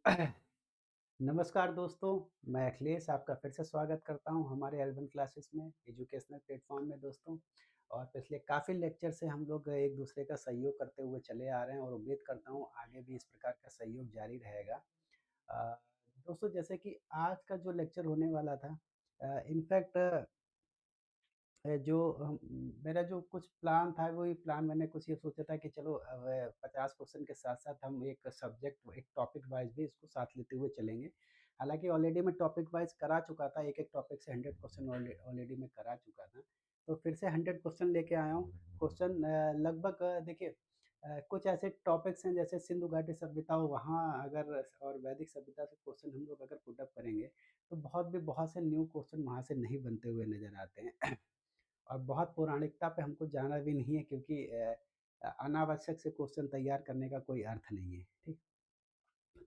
नमस्कार दोस्तों, मैं अखिलेश आपका फिर से स्वागत करता हूं हमारे अर्बन क्लासेस में, एजुकेशनल प्लेटफ़ॉर्म में दोस्तों। और पिछले काफ़ी लेक्चर से हम लोग एक दूसरे का सहयोग करते हुए चले आ रहे हैं और उम्मीद करता हूं आगे भी इस प्रकार का सहयोग जारी रहेगा। अ, दोस्तों जैसे कि आज का जो लेक्चर होने वाला था इनफैक्ट जो मेरा जो कुछ प्लान था वही प्लान मैंने कुछ ये सोचा था कि चलो अब 50 क्वेश्चन के साथ-साथ हम एक सब्जेक्ट एक टॉपिक वाइज़ भी इसको साथ लेते हुए चलेंगे। हालाँकि ऑलरेडी मैं टॉपिक वाइज़ करा चुका था, एक-एक टॉपिक से 100 क्वेश्चन ऑलरेडी मैं करा चुका था। तो फिर से 100 क्वेश्चन लेके आया हूँ। क्वेश्चन लगभग देखिए कुछ ऐसे टॉपिक्स हैं जैसे सिंधु घाटी सभ्यता हो वहाँ अगर और वैदिक सभ्यता से क्वेश्चन हम लोग अगर पुट अप करेंगे, तो बहुत से न्यू क्वेश्चन वहाँ से नहीं बनते हुए नज़र आते हैं। और बहुत पौराणिकता पे हमको जाना भी नहीं है क्योंकि अनावश्यक से क्वेश्चन तैयार करने का कोई अर्थ नहीं है, ठीक?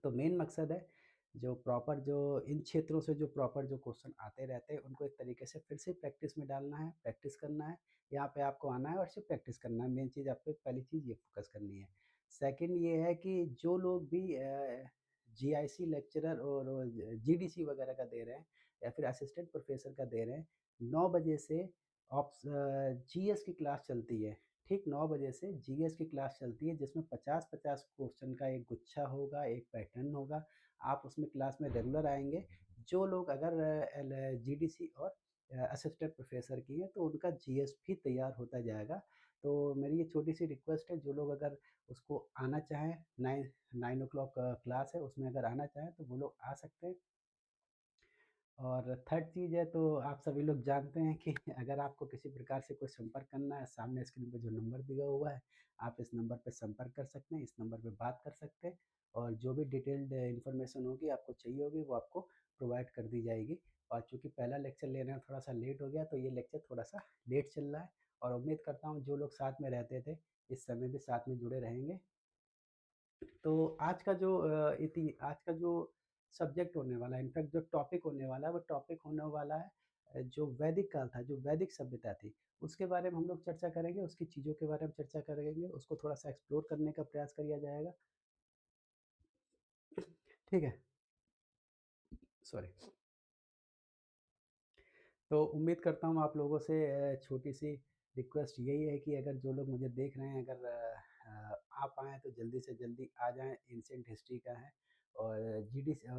तो मेन मकसद है जो प्रॉपर जो इन क्षेत्रों से जो प्रॉपर जो क्वेश्चन आते रहते हैं उनको एक तरीके से फिर से प्रैक्टिस में डालना है, प्रैक्टिस करना है। यहाँ पे आपको आना है और सिर्फ प्रैक्टिस करना है। मेन चीज़ आपको पहली चीज़ ये फ़ोकस करनी है। सेकंड ये है कि जो लोग भी जीआईसी लेक्चरर और जीडीसी वगैरह का दे रहे हैं या फिर असिस्टेंट प्रोफ़ेसर का दे रहे हैं, 9 बजे से जीएस की क्लास चलती है। ठीक 9 बजे से जीएस की क्लास चलती है जिसमें 50-50 क्वेश्चन का एक गुच्छा होगा, एक पैटर्न होगा। आप उसमें क्लास में रेगुलर आएँगे। जो लोग अगर जीडीसी और असिस्टेंट प्रोफ़ेसर की हैं तो उनका जीएस भी तैयार होता जाएगा। तो मेरी ये छोटी-सी रिक्वेस्ट है जो लोग अगर उसको आना चाहें 9 ओ क्लॉक क्लास है उसमें अगर आना चाहें तो वो लोग आ सकते हैं। और थर्ड चीज़ है तो आप सभी लोग जानते हैं कि अगर आपको किसी प्रकार से कोई संपर्क करना है, सामने स्क्रीन पे जो नंबर दिया हुआ है, आप इस नंबर पे संपर्क कर सकते हैं, इस नंबर पे बात कर सकते हैं और जो भी डिटेल्ड इन्फॉर्मेशन होगी, आपको चाहिए होगी, वो आपको प्रोवाइड कर दी जाएगी। और चूँकि पहला लेक्चर लेने में थोड़ा-सा लेट हो गया, तो ये लेक्चर थोड़ा-सा लेट चल रहा है और उम्मीद करता हूँ जो लोग साथ में रहते थे, इस समय भी साथ में जुड़े रहेंगे। तो आज का जो सब्जेक्ट होने वाला है, इनफैक्ट जो टॉपिक होने वाला है, वो टॉपिक होने वाला है जो वैदिक काल था, जो वैदिक सभ्यता थी, उसके बारे में हम लोग चर्चा करेंगे, उसकी चीज़ों के बारे में चर्चा करेंगे, उसको थोड़ा-सा एक्सप्लोर करने का प्रयास किया जाएगा। ठीक है? सॉरी। तो उम्मीद करता हूँ आप लोगों से छोटी-सी रिक्वेस्ट यही है कि अगर जो लोग मुझे देख रहे हैं अगर आ पाएँ तो जल्दी से जल्दी आ जाएँ, एंशिएंट हिस्ट्री का है और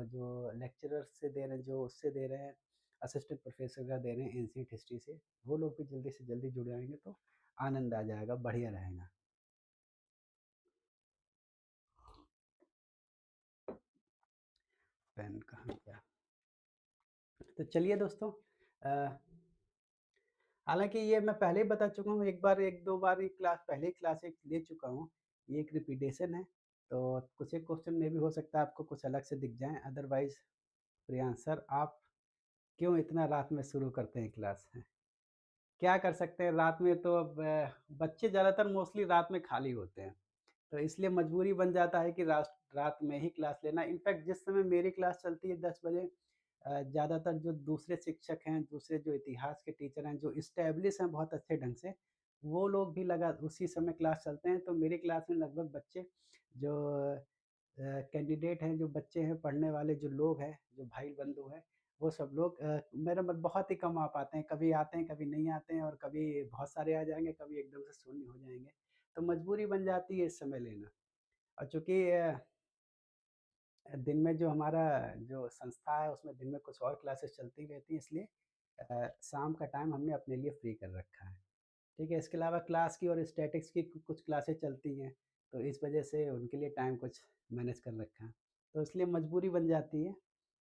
जो लेक्चरर्स से दे रहे हैं जो उससे दे रहे हैं, असिस्टेंट प्रोफ़ेसर का दे रहे हैं एंशिएंट हिस्ट्री से, वो लोग भी जल्दी से जल्दी जुड़ जाएँगे तो आनंद आ जाएगा, बढ़िया रहेगा। पेन कहाँ गया? तो चलिए दोस्तों अ हालाँकि ये मैं पहले ही बता चुका हूँ, एक बार 1-2 बार ये क्लास पहले ही क्लास एक ले चुका हूँ। ये एक रिपीटेशन है, तो कुछ एक क्वेश्चन में भी हो सकता है आपको कुछ अलग से दिख जाएँ, अदरवाइज़ प्रियांश सर आप क्यों इतना रात में शुरू करते हैं क्लास? क्या कर सकते हैं रात में तो अब बच्चे ज़्यादातर मोस्टली रात में खाली होते हैं, तो इसलिए मजबूरी बन जाता है कि रात में ही क्लास लेना। इनफैक्ट जिस समय मेरी क्लास चलती है 10 बजे ज़्यादातर जो दूसरे शिक्षक हैं, दूसरे जो इतिहास के टीचर हैं, जो एस्टेब्लिश हैं बहुत अच्छे ढंग से, वो लोग भी लगा उसी समय क्लास चलते हैं। तो मेरी क्लास में लगभग बच्चे जो कैंडिडेट हैं, जो बच्चे हैं, पढ़ने वाले जो लोग हैं, जो भाई-बंधु हैं, वो सब लोग मेरा मत बहुत ही कम आ पाते हैं। कभी आते हैं, कभी नहीं आते हैं और कभी बहुत सारे आ जाएँगे, कभी एकदम से शून्य हो जाएँगे। तो मजबूरी बन जाती है इस समय लेना और चूँकि दिन में जो हमारा जो संस्था है उसमें दिन में कुछ और क्लासेस चलती रहती हैं इसलिए शाम का टाइम हमने अपने लिए फ्री कर रखा है। ठीक है? इसके अलावा क्लास की और स्टैटिक्स की कुछ क्लासेस चलती हैं, तो इस वजह से उनके लिए टाइम कुछ मैनेज कर रखा है। तो इसलिए मजबूरी बन जाती है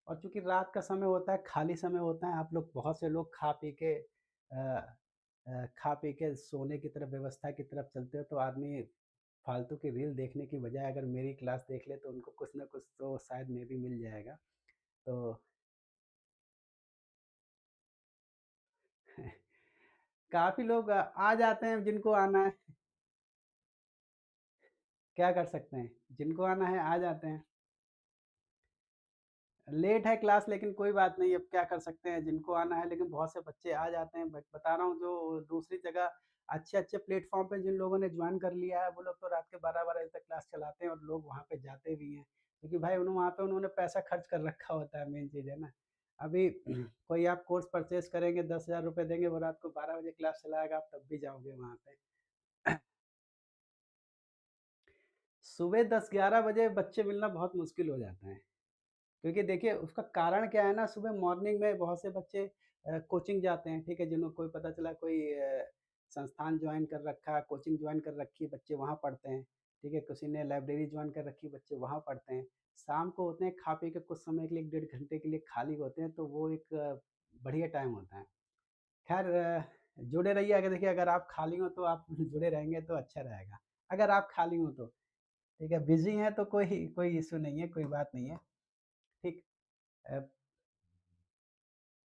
और चूँकि रात का समय होता है, खाली समय होता है, आप लोग बहुत से लोग खा पी के सोने की तरफ व्यवस्था की तरफ चलते हो तो आदमी फालतू की रील देखने की बजाय अगर मेरी क्लास देख ले तो उनको कुछ न कुछ तो शायद मे बी मिल जाएगा। तो काफ़ी लोग आ जाते हैं जिनको आना है, क्या कर सकते हैं? जिनको आना है आ जाते हैं। लेट है क्लास लेकिन कोई बात नहीं, अब क्या कर सकते हैं, जिनको आना है लेकिन बहुत से बच्चे आ जाते हैं। बट बता रहा हूँ जो दूसरी जगह अच्छे-अच्छे प्लेटफ़ॉर्म पे जिन लोगों ने जॉइन कर लिया है, वो लोग तो रात के 12-12 बजे तक क्लास चलाते हैं और लोग वहाँ पे जाते भी हैं। क्योंकि भाई उन्होंने वहाँ पे उन्होंने पैसा खर्च कर रखा होता है, मेन चीज़ है ना। अभी कोई आप कोर्स परचेज़ करेंगे, 10,000 रुपए देंगे, वो रात को 12 बजे क्लास चलाएगा, आप तब भी जाओगे वहाँ पे। सुबह 10-11 बजे बच्चे मिलना बहुत मुश्किल हो जाता है। क्योंकि देखिए उसका कारण क्या है ना, सुबह मॉर्निंग में बहुत से बच्चे कोचिंग जाते हैं, ठीक है? जिन्हें कोई पता चला कोई संस्थान जॉइन कर रखा है, कोचिंग जॉइन कर रखी है, बच्चे वहाँ पढ़ते हैं, ठीक है? किसी ने लाइब्रेरी जॉइन कर रखी है, बच्चे वहाँ पढ़ते हैं। शाम को होते हैं खा पी के कुछ समय के लिए 1 डेढ़ घंटे के लिए खाली होते हैं, तो वो एक बढ़िया टाइम होता है। ख़ैर जुड़े रहिए, अगर देखिए अगर आप खाली हो तो आप जुड़े रहेंगे तो अच्छा रहेगा। अगर आप खाली हो तो, ठीक है? बिज़ी हैं तो कोई कोई इश्यू नहीं है, कोई बात नहीं है, ठीक? अ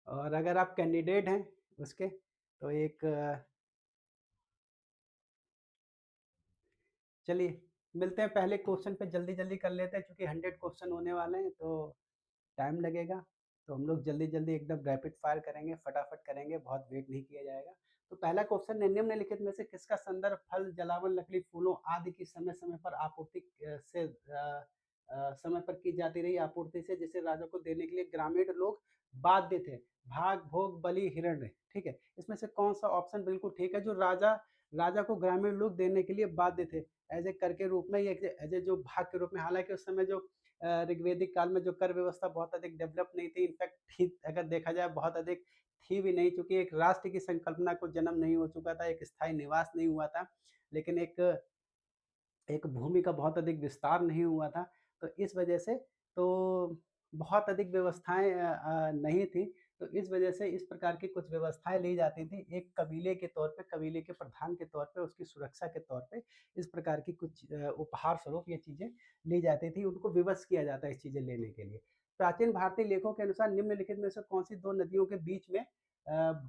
और अगर आप कैंडिडेट हैं उसके, तो एक चलिए मिलते हैं पहले क्वेश्चन पे, जल्दी-जल्दी कर लेते हैं क्योंकि 100 क्वेश्चन होने वाले हैं, तो टाइम लगेगा। तो हम लोग जल्दी-जल्दी एकदम रैपिड फायर करेंगे, फटाफट करेंगे, बहुत वेट नहीं किया जाएगा। तो पहला क्वेश्चन है, निम्नलिखित में से किसका संदर्भ फल, जलावन, लकड़ी, फूलों आदि की समय-समय पर आपूर्ति समय पर की जाती रही आपूर्ति से जिसे राजा को देने के लिए ग्रामीण लोग बाध्य थे? भाग, भोग, बलि, हिरण्य, ठीक है? इसमें से कौन-सा ऑप्शन बिल्कुल ठीक है, जो राजा राजा को ग्रामीण लोग देने के लिए बाध्य थे? एज़ ए कर के रूप में, ये एज़ ए जो भाग के रूप में, हालाँकि उस समय जो ऋग्वेदिक काल में जो कर व्यवस्था बहुत अधिक डेवलप नहीं थी, इनफैक्ट थी, अगर देखा जाए बहुत अधिक थी भी नहीं, चूँकि एक राष्ट्र की संकल्पना को जन्म नहीं हो चुका था, एक स्थायी निवास नहीं हुआ था, लेकिन एक एक भूमि का बहुत अधिक विस्तार नहीं हुआ था, तो इस वजह से तो बहुत अधिक व्यवस्थाएँ नहीं थी, तो इस वजह से इस प्रकार की कुछ व्यवस्थाएँ ली जाती थी। एक कबीले के तौर पे, कबीले के प्रधान के तौर पे, उसकी सुरक्षा के तौर पे इस प्रकार की कुछ उपहार स्वरूप ये चीज़ें ली जाती थी, उनको विवश किया जाता है इस चीज़ें लेने के लिए। प्राचीन भारतीय लेखों के अनुसार निम्नलिखित में से कौन-सी 2 नदियों के बीच में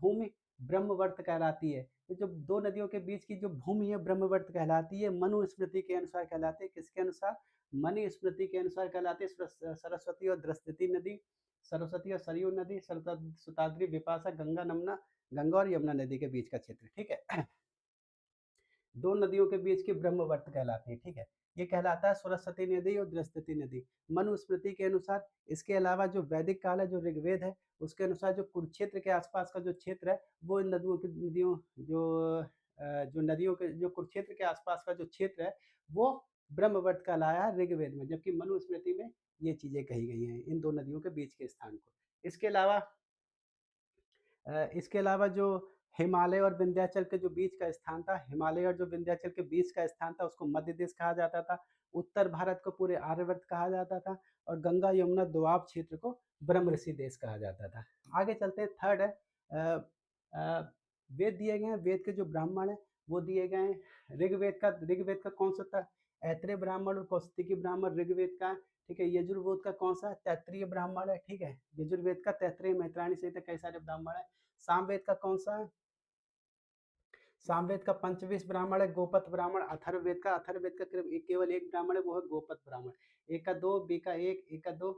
भूमि ब्रह्मवर्त कहलाती है? तो जो 2 नदियों के बीच की जो भूमि है ब्रह्मवर्त कहलाती है, मनुस्मृति के अनुसार कहलाती है, किसके अनुसार? मनुस्मृति के अनुसार कहलाती है सरस्वती और दृष्टि नदी, सरस्वती और सरयू नदी, शताद्री, बिपाशा, गंगा, नमना, गंगा और यमुना नदी के बीच का क्षेत्र, ठीक है? 2 नदियों के बीच की ब्रह्मवर्त कहलाती है, ठीक है? ये कहलाता है सरस्वती नदी और दृष्टि नदी। मनुस्मृति के अनुसार इसके अलावा जो वैदिक काल है, जो ऋग्वेद है, उसके अनुसार जो कुरुक्षेत्र के आसपास का जो क्षेत्र है, वो इन नदियों की नदियों जो जो नदियों के जो कुरुक्षेत्र के आसपास का जो क्षेत्र है, वो ब्रह्मवर्त कहलाया है ऋग्वेद में, जबकि मनुस्मृति में ये चीज़ें कही गई हैं, इन 2 नदियों के बीच के स्थान को। इसके अलावा इसके अलावा जो हिमालय और विंध्याचल के जो बीच का स्थान था, हिमालय और जो विंध्याचल के बीच का स्थान था, उसको मध्य देश कहा जाता था। उत्तर भारत को पूरे आर्यवर्त कहा जाता था और गंगा यमुना दोआब क्षेत्र को ब्रह्मऋषि देश कहा जाता था। आगे चलते हैं, थर्ड है वेद दिए गए हैं, वेद के जो ब्राह्मण हैं वो दिए गए हैं। ऋग्वेद का कौन सा था? ऐत्रेय ब्राह्मण और कौशिकी ब्राह्मण ऋग्वेद का, ठीक है? यजुर्वेद का कौन सा? तैत्रीय ब्राह्मण है, ठीक है? यजुर्वेद का तैत्रीय, मैत्रायणी सहित कई सारे ब्राह्मण है। सामवेद का कौन सा है? सामवेद का पंचविश ब्राह्मण है, गोपत ब्राह्मण। अथर्ववेद का केवल एक ब्राह्मण है, वो है गोपत ब्राह्मण। एक का दो, बी का एक, एक का दो,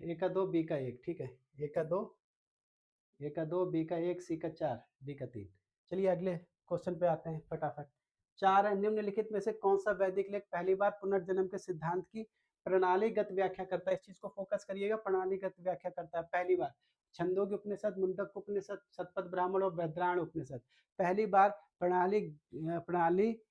एक का दो, बी का एक, ठीक है? एक का दो, ए का 2, बी का 1, सी का 4, डी का 3। चलिए अगले क्वेश्चन पे आते हैं फटाफट। 4 है, निम्नलिखित में से कौन सा वैदिक लेख पहली बार पुनर्जन्म के सिद्धांत की प्रणालीगत व्याख्या करता है? इस चीज को फोकस करिएगा, प्रणालीगत व्याख्या करता है पहली बार। छंदोग्य उपनिषद, मुंडक उपनिषद, शतपथ ब्राह्मण और बृहदारण्य उपनिषद। पहली बार प्रणाली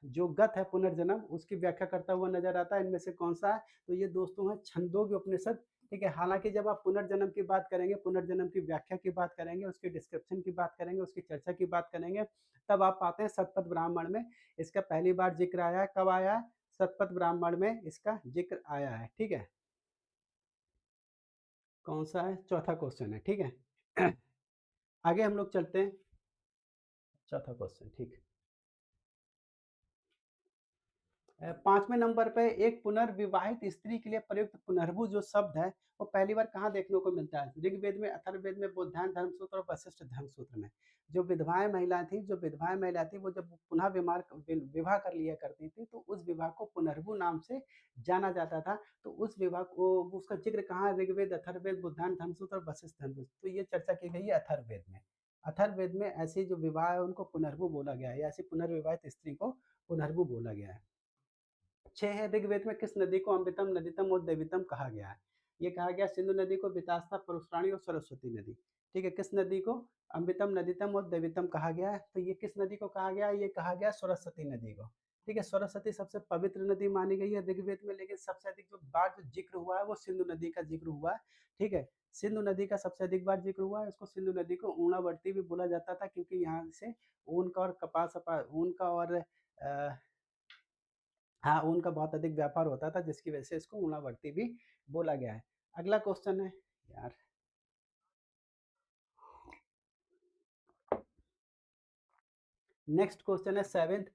जो गत है पुनर्जन्म, उसकी व्याख्या करता हुआ नजर आता है, इनमें से कौन सा है? तो ये दोस्तों है छंदोग्य उपनिषद, ठीक है? हालाँकि जब आप पुनर्जन्म की बात करेंगे, पुनर्जन्म की व्याख्या की बात करेंगे, उसके डिस्क्रिप्शन की बात करेंगे, उसकी चर्चा की बात करेंगे, तब आप पाते हैं शतपथ ब्राह्मण में इसका पहली बार ज़िक्र आया है। कब आया है? शतपथ ब्राह्मण में इसका ज़िक्र आया है, ठीक है? कौन-सा है? चौथा क्वेश्चन है, ठीक है? आगे हम लोग चलते हैं, चौथा क्वेश्चन, ठीक है। 5वें नंबर पे एक पुनर्विवाहित स्त्री के लिए प्रयुक्त पुनर्भु जो शब्द है, वो पहली बार कहाँ देखने को मिलता है? ऋग्वेद में, अथर्ववेद में, बौद्धायन धर्मसूत्र और वशिष्ठ धर्मसूत्र में। जो विधवाएँ महिला थी, वो जब पुनः विवाह कर लिया करती थी, तो उस विवाह को पुनर्भु नाम से जाना जाता था। तो उस विवाह को, उसका ज़िक्र कहाँ है? ऋग्वेद, अथर्ववेद, बौद्धायन धर्मसूत्र और वशिष्ठ धर्मसूत्र। तो ये चर्चा की गई है अथर्ववेद में। अथर्ववेद में ऐसी जो विवाह है उनको पुनर्भु बोला गया है, या ऐसी पुनर्विवाहित स्त्री को पुनर्भु बोला गया है। 6 है, ऋग्वेद में किस नदी को अमृतम, नदितम और देवितम कहा गया है? ये कहा गया सिंधु नदी को, वितास्ता, परशुराणी और सरस्वती नदी। ठीक है, किस नदी को अमृतम, नदितम और देवितम कहा गया है? तो ये किस नदी को कहा गया है? ये कहा गया सरस्वती नदी को। ठीक है, सरस्वती सबसे पवित्र नदी मानी गई है ऋग्वेद में, लेकिन सबसे अधिक जो बार जो जिक्र हुआ है वो सिंधु नदी का जिक्र हुआ है। ठीक है, सिंधु नदी का सबसे अधिक बार जिक्र हुआ है। इसको सिंधु नदी को ऊर्णावर्ती भी बोला जाता था, क्योंकि यहाँ से ऊन का और कपास ऊन का और हाँ, ऊन का बहुत अधिक व्यापार होता था, जिसकी वजह से इसको ऊर्णावर्ती भी बोला गया है। अगला क्वेश्चन है यार, नेक्स्ट क्वेश्चन है 7th।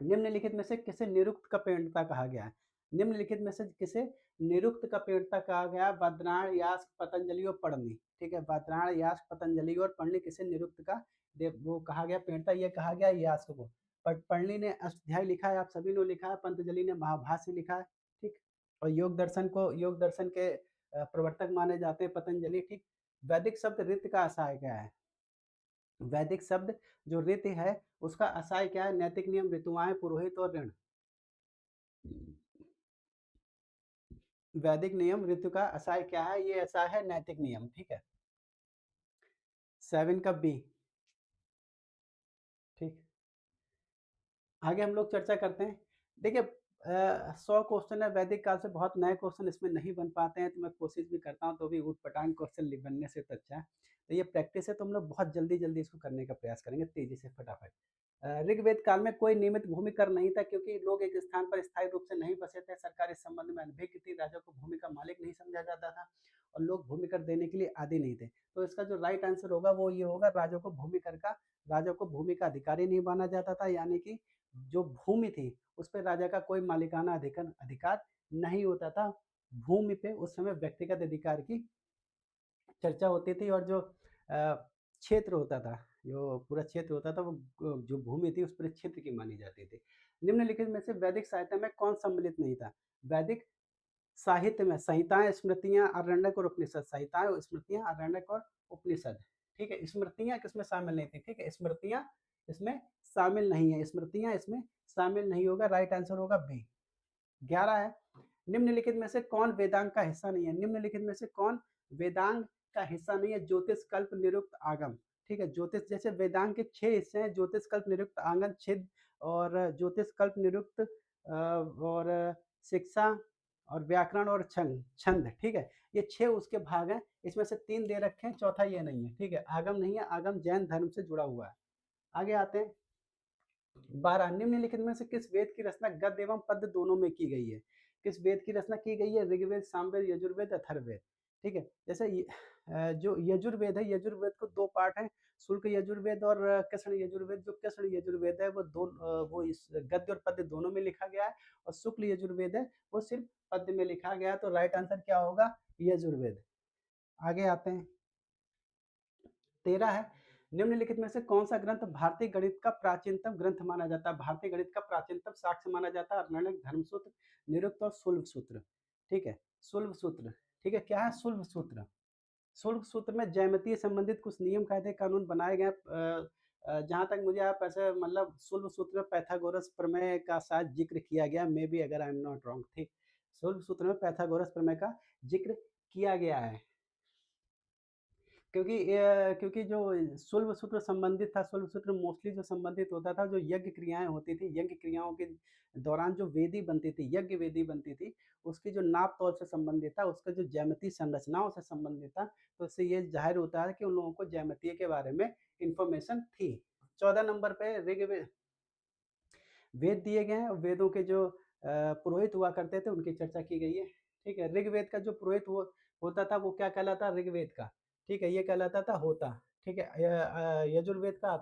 निम्नलिखित में से किसे निरुक्त का पेड़ता कहा गया है? निम्नलिखित में से किसे निरुक्त का पेड़ता कहा गया है? बद्राण, यास्क, पतंजलि और पढ़नी। ठीक है, बद्राण, यास्क, पतंजलि और पढ़नी किसे निरुक्त का वो कहा गया पेड़ता? ये कहा गया यास्क को। पढ़नी ने अष्टाध्यायी लिखा है, आप सभी ने लिखा है। पतंजलि ने महाभाष्य लिखा है। ठीक, और योग दर्शन के प्रवर्तक माने जाते हैं पतंजलि। ठीक, वैदिक शब्द ऋत का आशय क्या है? वैदिक शब्द जो रीति है उसका असाय क्या है? नैतिक नियम, ऋतुआएं, पुरोहित और ऋण। वैदिक नियम ऋतु का असाय क्या है? ये असाय है नैतिक नियम। ठीक है, 7 का बी। ठीक, आगे हम लोग चर्चा करते हैं। देखिए 100 क्वेश्चन है वैदिक काल से, बहुत नए क्वेश्चन इसमें नहीं बन पाते हैं, तो मैं कोशिश भी करता हूँ, तो भी ऊट पटांग क्वेश्चन बनने से तो अच्छा है। तो ये प्रैक्टिस है, तो हम लोग बहुत जल्दी जल्दी इसको करने का प्रयास करेंगे, तेजी से फटाफट। ऋग्वेद काल में कोई नियमित भूमि कर नहीं था, क्योंकि लोग एक स्थान पर स्थायी रूप से नहीं बसे थे। सरकार इस संबंध में अनभिज्ञ थी। राजा को भूमि का मालिक नहीं समझा जाता था, और लोग भूमि कर देने के लिए आदि नहीं थे। तो इसका जो राइट आंसर होगा वो ये होगा, राजा को भूमि का अधिकारी नहीं माना जाता था, यानी कि जो भूमि थी उस पर राजा का कोई मालिकाना अधिकार अधिकार नहीं होता था। भूमि पे उस समय व्यक्तिगत अधिकार की चर्चा होती थी, और जो क्षेत्र होता था, जो पूरा क्षेत्र होता था, वो जो भूमि थी उस पूरे क्षेत्र की मानी जाती थी। निम्नलिखित में से वैदिक साहित्य में कौन सम्मिलित नहीं था? वैदिक साहित्य में संहिताएं, स्मृतियां, आरण्यक और उपनिषद। संहिताएं, स्मृतियां, आरण्यक और उपनिषद। ठीक है, स्मृतियां किसमें शामिल नहीं थी? ठीक है, स्मृतियां इसमें शामिल नहीं है, स्मृतियां इसमें शामिल नहीं होगा। राइट आंसर होगा बी। 11 है, निम्नलिखित में से कौन वेदांग का हिस्सा नहीं है? निम्नलिखित में से कौन वेदांग का हिस्सा नहीं है? ज्योतिष, कल्प, निरुक्त, आगम। ठीक है, ज्योतिष, जैसे वेदांग के 6 हिस्से हैं, ज्योतिष, कल्प, निरुक्त, आगम, छिद, और ज्योतिष, कल्प, निरुक्त और शिक्षा और व्याकरण और छंद छंद। ठीक है, ये 6 उसके भाग हैं। इसमें से 3 दे रखे हैं, चौथा ये नहीं है। ठीक है, आगम नहीं है, आगम जैन धर्म से जुड़ा हुआ है। आगे आते हैं 12, निम्नलिखित में से किस वेद की रचना गद्य एवं पद्य दोनों में की गई है? किस वेद की रचना की गई है? ऋग्वेद, सामवेद, यजुर्वेद, अथर्ववेद। ठीक है, जैसे जो यजुर्वेद है, यजुर्वेद को 2 पार्ट हैं, शुल्क यजुर्वेद और कृष्ण यजुर्वेद। जो कृष्ण यजुर्वेद है वो वो इस गद्य और पद्य दोनों में लिखा गया है, और शुक्ल यजुर्वेद है वो सिर्फ पद्य में लिखा गया है। तो राइट आंसर क्या होगा? यजुर्वेद। आगे आते हैं 13 है, निम्नलिखित में से कौन सा ग्रंथ भारतीय गणित का प्राचीनतम ग्रंथ माना जाता है? भारतीय गणित का प्राचीनतम साक्ष्य माना जाता है अर्णक, धर्मसूत्र, निरुक्त और शुल्ब सूत्र। ठीक है, शुल्ब सूत्र। ठीक है, क्या है शुल्ब सूत्र? शुल्ब सूत्र में ज्यामितीय संबंधित कुछ नियम, कायदे, कानून बनाए गए। जहां तक मुझे आप ऐसे मतलब शुल्ब सूत्र में पैथागोरस प्रमेय का शायद जिक्र किया गया, मे बी, अगर आई एम नॉट रॉन्ग। ठीक, शुल्ब सूत्र में पैथागोरस प्रमेय का जिक्र किया गया है, क्योंकि जो शुल्ब सूत्र संबंधित था, शुल्ब सूत्र मोस्टली जो संबंधित होता था, जो यज्ञ क्रियाएं होती थी, यज्ञ क्रियाओं के दौरान जो वेदी बनती थी, यज्ञ वेदी बनती थी, उसकी जो नाप तौल से संबंधित था, उसका जो ज्यामितीय संरचनाओं से संबंधित था। तो इससे ये जाहिर होता है कि उन लोगों को ज्यामितीय के बारे में इंफॉर्मेशन थी। 14 नंबर पे ऋग्वेद, वेद दिए गए हैं, वेदों के जो पुरोहित हुआ करते थे उनकी चर्चा की गई है। ठीक है, ऋग्वेद का जो पुरोहित होता था वो क्या कहलाता? ऋग्वेद का, ठीक है, ये कहलाता था होता। ठीक है, यजुर्वेद का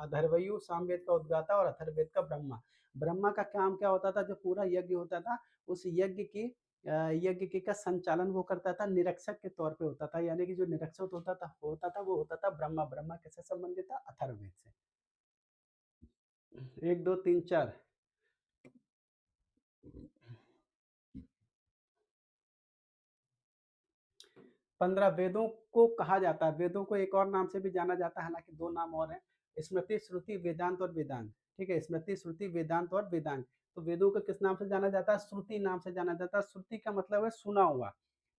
अथर्वयु, सामवेद का उद्गाता और अथर्ववेद का ब्रह्मा। ब्रह्मा का काम क्या होता था? जो पूरा यज्ञ होता था उस यज्ञ की का संचालन वो करता था, निरीक्षक के तौर पे होता था, यानी कि जो निरीक्षक वो होता था ब्रह्मा। ब्रह्मा किससे संबंधित था? अथर्ववेद से। 1 2 3 4, 15 वेदों को कहा जाता है, वेदों को एक और नाम से भी जाना जाता है, हालांकि 2 नाम और हैं, स्मृति, श्रुति, वेदांत और वेदांग। ठीक है, स्मृति, श्रुति, वेदांत और वेदांग। तो वेदों को किस नाम से जाना जाता है? श्रुति नाम से जाना जाता है। श्रुति का मतलब है सुना हुआ,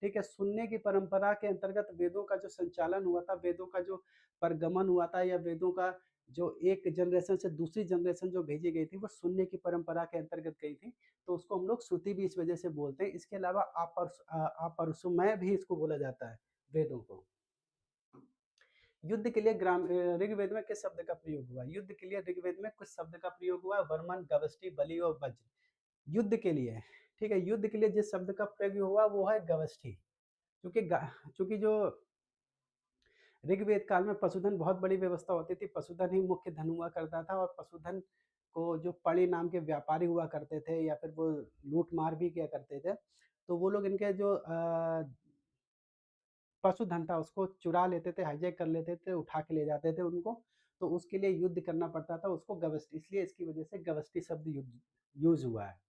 ठीक है? सुनने की परंपरा के अंतर्गत वेदों का जो संचालन हुआ था, वेदों का जो परगमन हुआ था, या वेदों का जो एक जनरेशन से दूसरी जनरेशन जो भेजी गई थी, वो सुनने की परंपरा के अंतर्गत गई थी, तो उसको हम लोग श्रुति भी इस वजह से बोलते हैं। इसके अलावा अपरुषमय भी इसको बोला जाता है, वेदों को। युद्ध के लिए ऋग्वेद में किस शब्द का प्रयोग हुआ? युद्ध के लिए ऋग्वेद में कुछ शब्द का प्रयोग हुआ है, वर्मन, गवष्टि, बलि और वज्र। युद्ध के लिए, ठीक है, युद्ध के लिए जिस शब्द का प्रयोग हुआ वो है गवष्टि। क्योंकि जो ऋग्वेद काल में पशुधन बहुत बड़ी व्यवस्था होती थी, पशुधन ही मुख्य धन हुआ करता था, और पशुधन को जो पणि नाम के व्यापारी हुआ करते थे, या फिर वो लूट मार भी किया करते थे, तो वो लोग इनके जो पशुधन था उसको चुरा लेते थे, हाईजैक कर लेते थे, उठा के ले जाते थे उनको, तो उसके लिए युद्ध करना पड़ता था उसको, गवस्टी, इसलिए इसकी वजह से गवस्टी शब्द यूज हुआ है।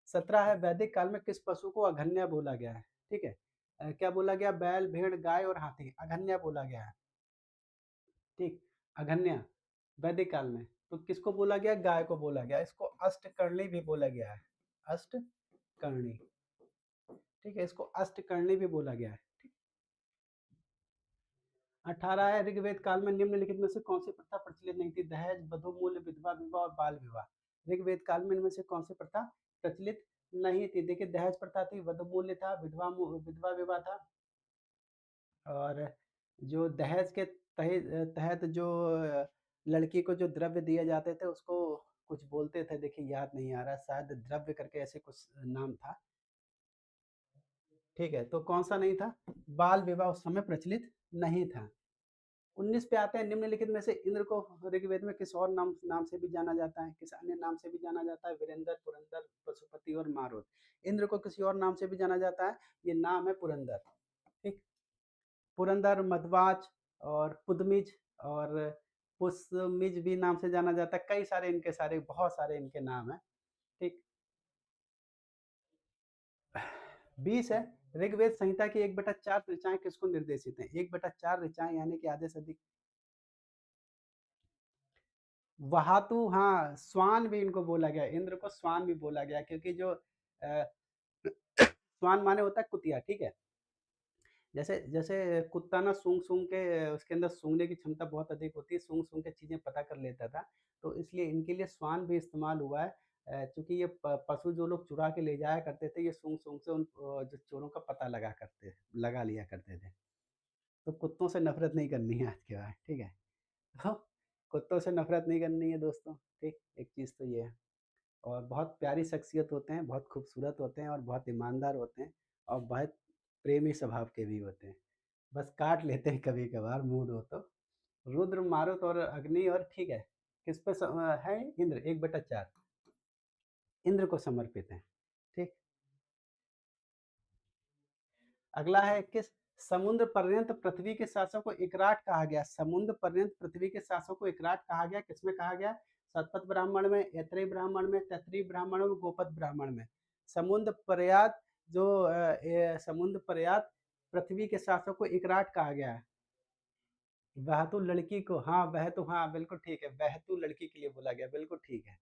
17 है, वैदिक काल में किस पशु को अघन्या बोला गया है? ठीक है, क्या बोला गया? बैल, भेड़, गाय और हाथी, अघन्या बोला गया है। ठीक, अघन्या वैदिक काल में तो किसको बोला गया? गाय को बोला गया। इसको अष्टकर्णी भी बोला गया है, अष्टकर्णी, ठीक है, इसको अष्टकर्णी भी बोला गया है। 18 है, ऋग्वेद काल में निम्नलिखित में से कौन सी प्रथा प्रचलित नहीं थी? दहेज, बधूमूल्य, विधवा विवाह और बाल विवाह। ऋग्वेद काल में इनमें से कौन सी प्रथा प्रचलित नहीं थी? देखिए, दहेज प्रथा थी, वधूमूल्य था, विधवा विवाह था, और जो दहेज के तहत जो लड़की को जो द्रव्य दिए जाते थे उसको कुछ बोलते थे, देखिए याद नहीं आ रहा, शायद द्रव्य करके ऐसे कुछ नाम था। ठीक है, तो कौन सा नहीं था? बाल विवाह उस समय प्रचलित नहीं था। 19 पे आते हैं, निम्नलिखित में से इंद्र को ऋग्वेद में किस और नाम से भी जाना जाता है? किस अन्य नाम से भी जाना जाता है? वीरेंद्र, पुरंदर, पशुपति और मारुत। इंद्र को किसी और नाम से भी जाना जाता है, ये नाम है पुरंदर। ठीक, पुरंदर, मध्वाच और पुदमिज और पुष्मिज भी नाम से जाना जाता है। कई सारे इनके सारे बहुत सारे इनके नाम है। ठीक, 20 है, ऋग्वेद संहिता की 1/4 ऋचाएं किसको निर्देशित है? 1/4 ऋचाएं यानी कि आधे से अधिक। वहातु, हाँ, स्वान भी इनको बोला गया, इंद्र को स्वान भी बोला गया, क्योंकि जो स्वान माने होता है कुतिया, ठीक है? जैसे जैसे कुत्ता ना सूंघ सूंघ के उसके अंदर सूंघने की क्षमता बहुत अधिक होती है, सूंघ सूंघ के चीजें पता कर लेता था, तो इसलिए इनके लिए स्वान भी इस्तेमाल हुआ है। चूंकि ये पशु जो लोग चुरा के ले जाया करते थे, ये सूंघ सूंघ से उन जो चोरों का पता लगा लिया करते थे। तो कुत्तों से नफरत नहीं करनी है आज के बाद, ठीक है? तो कुत्तों से नफरत नहीं करनी है दोस्तों, ठीक, एक चीज़ तो ये है। और बहुत प्यारी शख्सियत होते हैं, बहुत खूबसूरत होते हैं और बहुत ईमानदार होते हैं, और बहुत प्रेमी स्वभाव के भी होते हैं। बस काट लेते हैं कभी-कभार मूड हो तो। रुद्र, मारुत और अग्नि, और ठीक है, किस पे है? इंद्र, 1/4 इंद्र को समर्पित है। ठीक, अगला है, किस समुद्र पर्यंत पृथ्वी के शासक को इकराट कहा गया? समुद्र पर्यंत पृथ्वी के शासक को इकराट कहा गया, किसमें कहा गया? शतपथ ब्राह्मण में, ऐतरेय ब्राह्मण में, तैत्तिरीय ब्राह्मण में, गोपद ब्राह्मण में। समुद्र पर्यात जो समुद्र पर्यात पृथ्वी के शासक को इकराट कहा गया है। वह तो लड़की को, हाँ, वह तो, हाँ, बिल्कुल ठीक है, वह तो लड़की के लिए बोला गया, बिल्कुल ठीक है।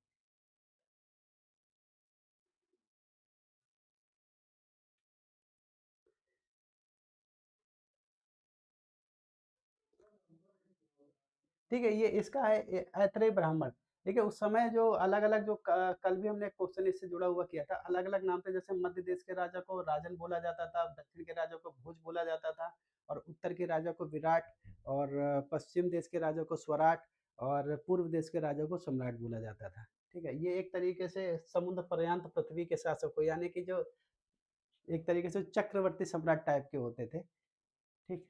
ठीक है, ये इसका है, ऐतरेय ब्राह्मण। देखिए, उस समय जो अलग-अलग जो कल भी हमने क्वेश्चन इससे जुड़ा हुआ किया था, अलग-अलग नाम थे, जैसे मध्य देश के राजा को राजन बोला जाता था, दक्षिण के राजा को भोज बोला जाता था, और उत्तर के राजा को विराट, और पश्चिम देश के राजा को स्वराट, और पूर्व देश के राजा को सम्राट बोला जाता था। ठीक है, ये एक तरीके से समुद्र पर्यंत पृथ्वी के शासक को, यानी कि जो एक तरीके से चक्रवर्ती सम्राट टाइप के होते थे। ठीक,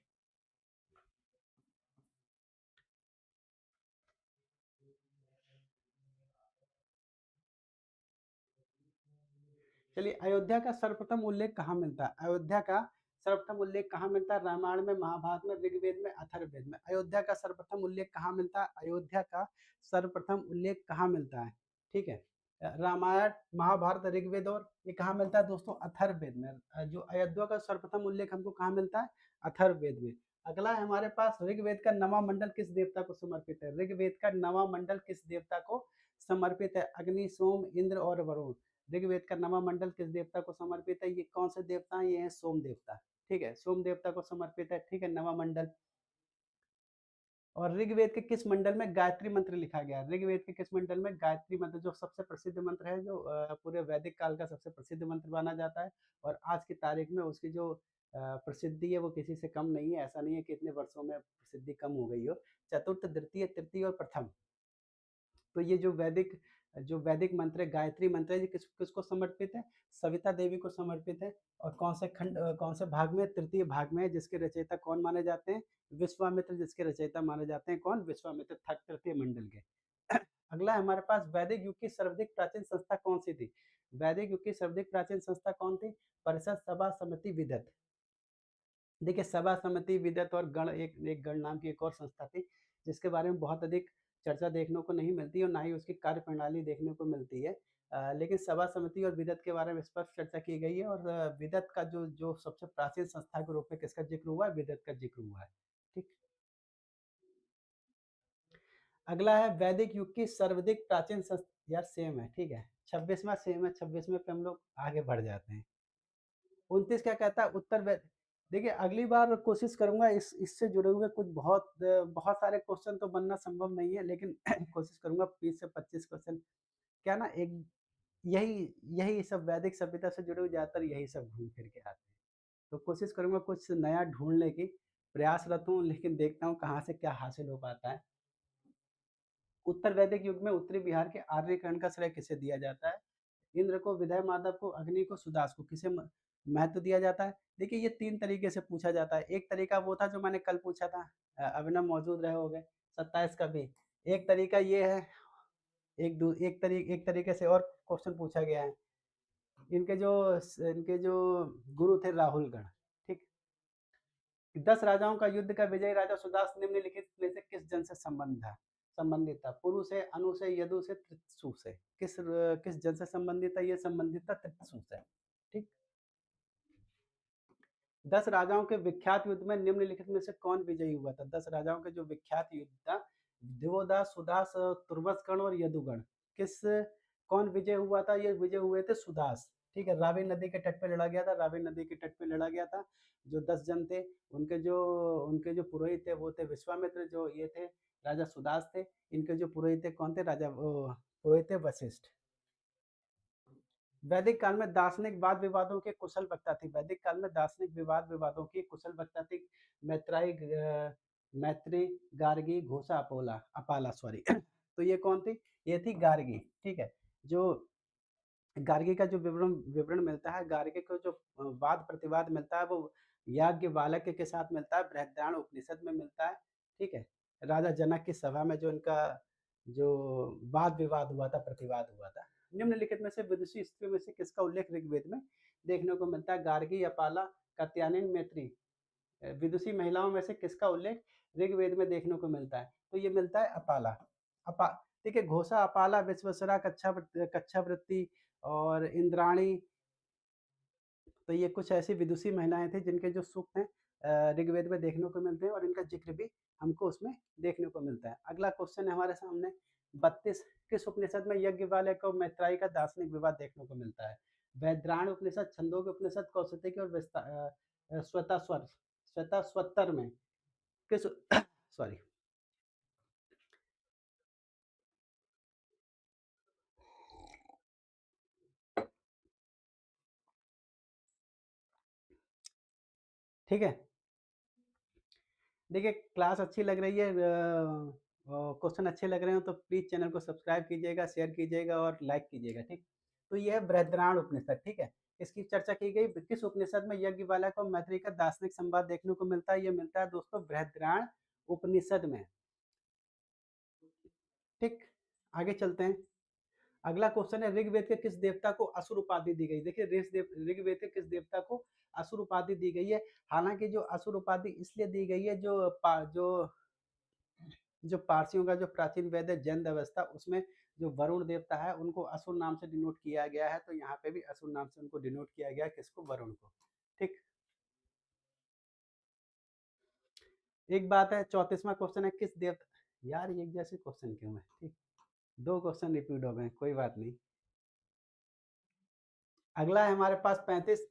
चलिए, अयोध्या का सर्वप्रथम उल्लेख कहाँ मिलता है? अयोध्या का सर्वप्रथम उल्लेख कहाँ मिलता है? रामायण में, महाभारत में, ऋग्वेद में, अथर्ववेद में। अयोध्या का सर्वप्रथम उल्लेख कहाँ मिलता है? अयोध्या का सर्वप्रथम उल्लेख कहाँ मिलता है? ठीक है, रामायण, महाभारत, ऋग्वेद, और ये कहाँ मिलता है दोस्तों? अथर्ववेद में। जो अयोध्या का सर्वप्रथम उल्लेख हमको कहाँ मिलता है? अथर्ववेद में। अगला है हमारे पास, ऋग्वेद का नवा मंडल किस देवता को समर्पित है? ऋग्वेद का नवा मंडल किस देवता को समर्पित है? अग्नि, सोम, इंद्र और वरुण। ऋग्वेद का नवा मंडल किस देवता को समर्पित है? ये कौन से देवता हैं? ये हैं सोम देवता। ठीक है, सोम देवता को समर्पित है। ठीक है, नवा मंडल। और ऋग्वेद के किस मंडल में गायत्री मंत्र लिखा गया है? ऋग्वेद के किस मंडल में गायत्री मंत्र, जो सबसे प्रसिद्ध मंत्र है, जो पूरे वैदिक काल का सबसे प्रसिद्ध मंत्र माना जाता है, और आज की तारीख में उसकी जो प्रसिद्धि है वो किसी से कम नहीं है। ऐसा नहीं है कि इतने वर्षों में प्रसिद्धि कम हो गई हो। चतुर्थ, द्वितीय, तृतीय और प्रथम। तो ये जो वैदिक मंत्र है, गायत्री मंत्र है, ये किसको समर्पित है? सविता देवी को समर्पित है। और कौन से भाग में? तृतीय भाग में है, जिसके रचयिता कौन माने जाते हैं? विश्वामित्र, जिसके रचयिता माने जाते हैं कौन? विश्वामित्र, तृतीय मंडल के। अगला है हमारे पास, वैदिक युग की सर्वाधिक प्राचीन संस्था कौन सी थी? वैदिक युग की सर्वाधिक प्राचीन संस्था कौन थी? परिषद, सभा, समिति, विदत। देखिए, सभा, समिति, विदत और गण, एक गण नाम की एक और संस्था थी, जिसके बारे में बहुत अधिक चर्चा देखने को नहीं मिलती और ना ही उसकी कार्य प्रणाली देखने को मिलती है। लेकिन सभा, समिति और विदत के बारे में स्पष्ट चर्चा की गई है। और विदत का जो जो सबसे प्राचीन संस्था के रूप में किसका जिक्र हुआ है? विदत का जिक्र हुआ है। ठीक। अगला है, वैदिक युग की सर्वाधिक प्राचीन संस्था, यार सेम है, ठीक है, 26वां सेम है, 26वें पे हम लोग आगे बढ़ जाते हैं। 29 क्या कहता है? उत्तर वैद। देखिए, अगली बार कोशिश करूंगा इससे जुड़े हुए कुछ बहुत सारे क्वेश्चन तो बनना संभव नहीं है, लेकिन कोशिश करूंगा 20 से 25 क्वेश्चन। क्या ना, एक यही यही सब वैदिक सभ्यता से जुड़े हुए ज्यादातर यही सब घूम फिर के आते हैं। तो कोशिश करूंगा कुछ नया ढूंढने की, प्रयासरत हूँ, लेकिन देखता हूँ कहाँ से क्या हासिल हो पाता है। उत्तर वैदिक युग में उत्तरी बिहार के आर्यकरण का श्रेय किसे दिया जाता है? इंद्र को, विदय माधव को, अग्नि को, सुदास को। किसे महत्व दिया जाता है? देखिए, ये 3 तरीके से पूछा जाता है। एक तरीका वो था जो मैंने कल पूछा था, अभिनव मौजूद रहे होंगे, 27 का भी। एक तरीका ये है, एक तरीके से और क्वेश्चन पूछा गया है। इनके जो गुरु थे राहुल गण। ठीक। 10 राजाओं का युद्ध का विजयी राजा सुदास निम्नलिखित में से किस जन से संबंधित था? पुरु से, अनु से, यदु से, तृत्सु से। किस जन से संबंधित था? ये संबंधित था तृत्सु से। ठीक। 10 राजाओं के विख्यात युद्ध में निम्नलिखित में से कौन विजयी हुआ था? 10 राजाओं के जो विख्यात युद्ध था, दिवोदास, सुदास, तुर्वस्कर्ण और यदुगण। किस कौन विजय हुआ था? ये विजय हुए थे सुदास। ठीक है, रावी नदी के तट पे लड़ा गया था, रावी नदी के तट पे लड़ा गया था। जो 10 जन थे, उनके जो पुरोहित थे वो थे विश्वामित्र, जो ये थे राजा सुदास थे। इनके जो पुरोहित थे कौन थे? पुरोहित थे वशिष्ठ। वैदिक काल में दार्शनिक वाद विवादों के कुशल वक्ता थी। वैदिक काल में दार्शनिक विवाद विवादों की कुशल वक्ता थी मैत्री, गार्गी, घोषा, अपाला, सॉरी। तो ये कौन थी? ये थी गार्गी। ठीक है। जो गार्गी का जो विवरण विवरण मिलता है, गार्गी को जो वाद प्रतिवाद मिलता है, वो याज्ञवल्क्य के साथ मिलता है, बृहदारण्यक उपनिषद में मिलता है। ठीक है। राजा जनक की सभा में जो इनका जो वाद विवाद हुआ था, प्रतिवाद हुआ था। निम्नलिखित में से विदुषी स्त्रियों में से किसका उल्लेख ऋग्वेद में देखने को मिलता है? गार्गी, अपाला, कात्यायनी, मैत्री। विदुषी महिलाओं में से किसका उल्लेख ऋग्वेद में देखने को मिलता है? तो ये मिलता है अपाला। अपा ठीक है, घोषा, अपाला, विश्वसरा, कच्छावृत्ति और इंद्राणी। तो ये कुछ ऐसी विदुषी महिलाएं थी जिनके जो सूक्त हैं ऋग्वेद में देखने को मिलते हैं, और इनका जिक्र भी हमको उसमें देखने को मिलता है। अगला क्वेश्चन है हमारे सामने 32, किस उपनिषद में यज्ञवल्क्य और मैत्रेयी का दार्शनिक विवाद देखने को मिलता है? वैदरायण उपनिषद, छंदोग्य उपनिषद, कौशिकी और श्वेताश्वतर में किस सॉरी। ठीक है। देखिए, क्लास अच्छी लग रही है, क्वेश्चन अच्छे लग रहे हो तो प्लीज चैनल को सब्सक्राइब कीजिएगा, शेयर कीजिएगा और लाइक कीजिएगा। ठीक। तो ये है बृहद्रारण उपनिषद। ठीक है। इसकी चर्चा की गई, किस उपनिषद में यज्ञवल्क्य और मैत्री का दार्शनिक संवाद देखने को मिलता है? ये मिलता है दोस्तों बृहद्रारण उपनिषद में। ठीक। आगे चलते हैं। अगला क्वेश्चन है, ऋग्वेद के किस देवता को असुर उपाधि दी गई? देखिए, ऋग्वेद के किस देवता को असुर उपाधि दी गई है? हालांकि जो असुर उपाधि इसलिए दी गई है, जो पारसियों का जो प्राचीन वेद है जैन अवस्था, उसमें जो वरुण देवता है उनको असुर नाम से डिनोट किया गया है, तो यहाँ पे भी असुर नाम से उनको डिनोट किया गया है। किसको? वरुण को। ठीक। एक बात है, 34वां क्वेश्चन है, किस देवता, यार एक जैसे क्वेश्चन क्यों है? ठीक। 2 क्वेश्चन रिपीट हो गए, कोई बात नहीं। अगला है हमारे पास 35।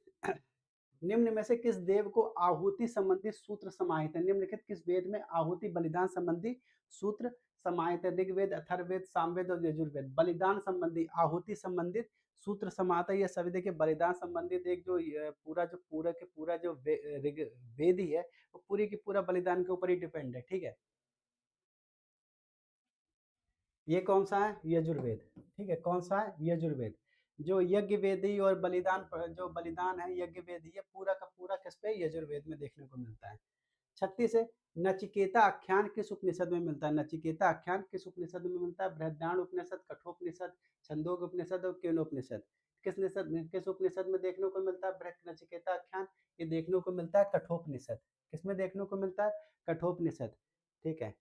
निम्न में से किस देव को आहुति संबंधी सूत्र समाहित है? निम्नलिखित किस वेद में आहुति बलिदान संबंधी सूत्र समाहित है? ऋग्वेद, अथर्ववेद, सामवेद और यजुर्वेद। बलिदान संबंधी, आहुति संबंधित सूत्र समाहित है। ये सभी देखिए बलिदान संबंधित एक जो पूरा के पूरा जो वेद ही है, वो पूरी की पूरा बलिदान के ऊपर ही डिपेंड है, ठीक है। ये कौन सा है? यजुर्वेद, ठीक है। कौन सा है? यजुर्वेद। जो यज्ञ वेदी और जो बलिदान है यज्ञ वेदी, ये पूरा का पूरा किस पे? यजुर्वेद में देखने को मिलता है। 36 है, नचिकेता आख्यान किस उपनिषद में मिलता है? नचिकेता आख्यान किस उपनिषद में मिलता है? बृहदारण्य उपनिषद, कठोपनिषद, छंदोग्य उपनिषद और केनोपनिषद। किस उपनिषद में देखने को मिलता है नचिकेता आख्यान? ये देखने को मिलता है कठोपनिषद। किसमें देखने को मिलता है? कठोपनिषद, ठीक है।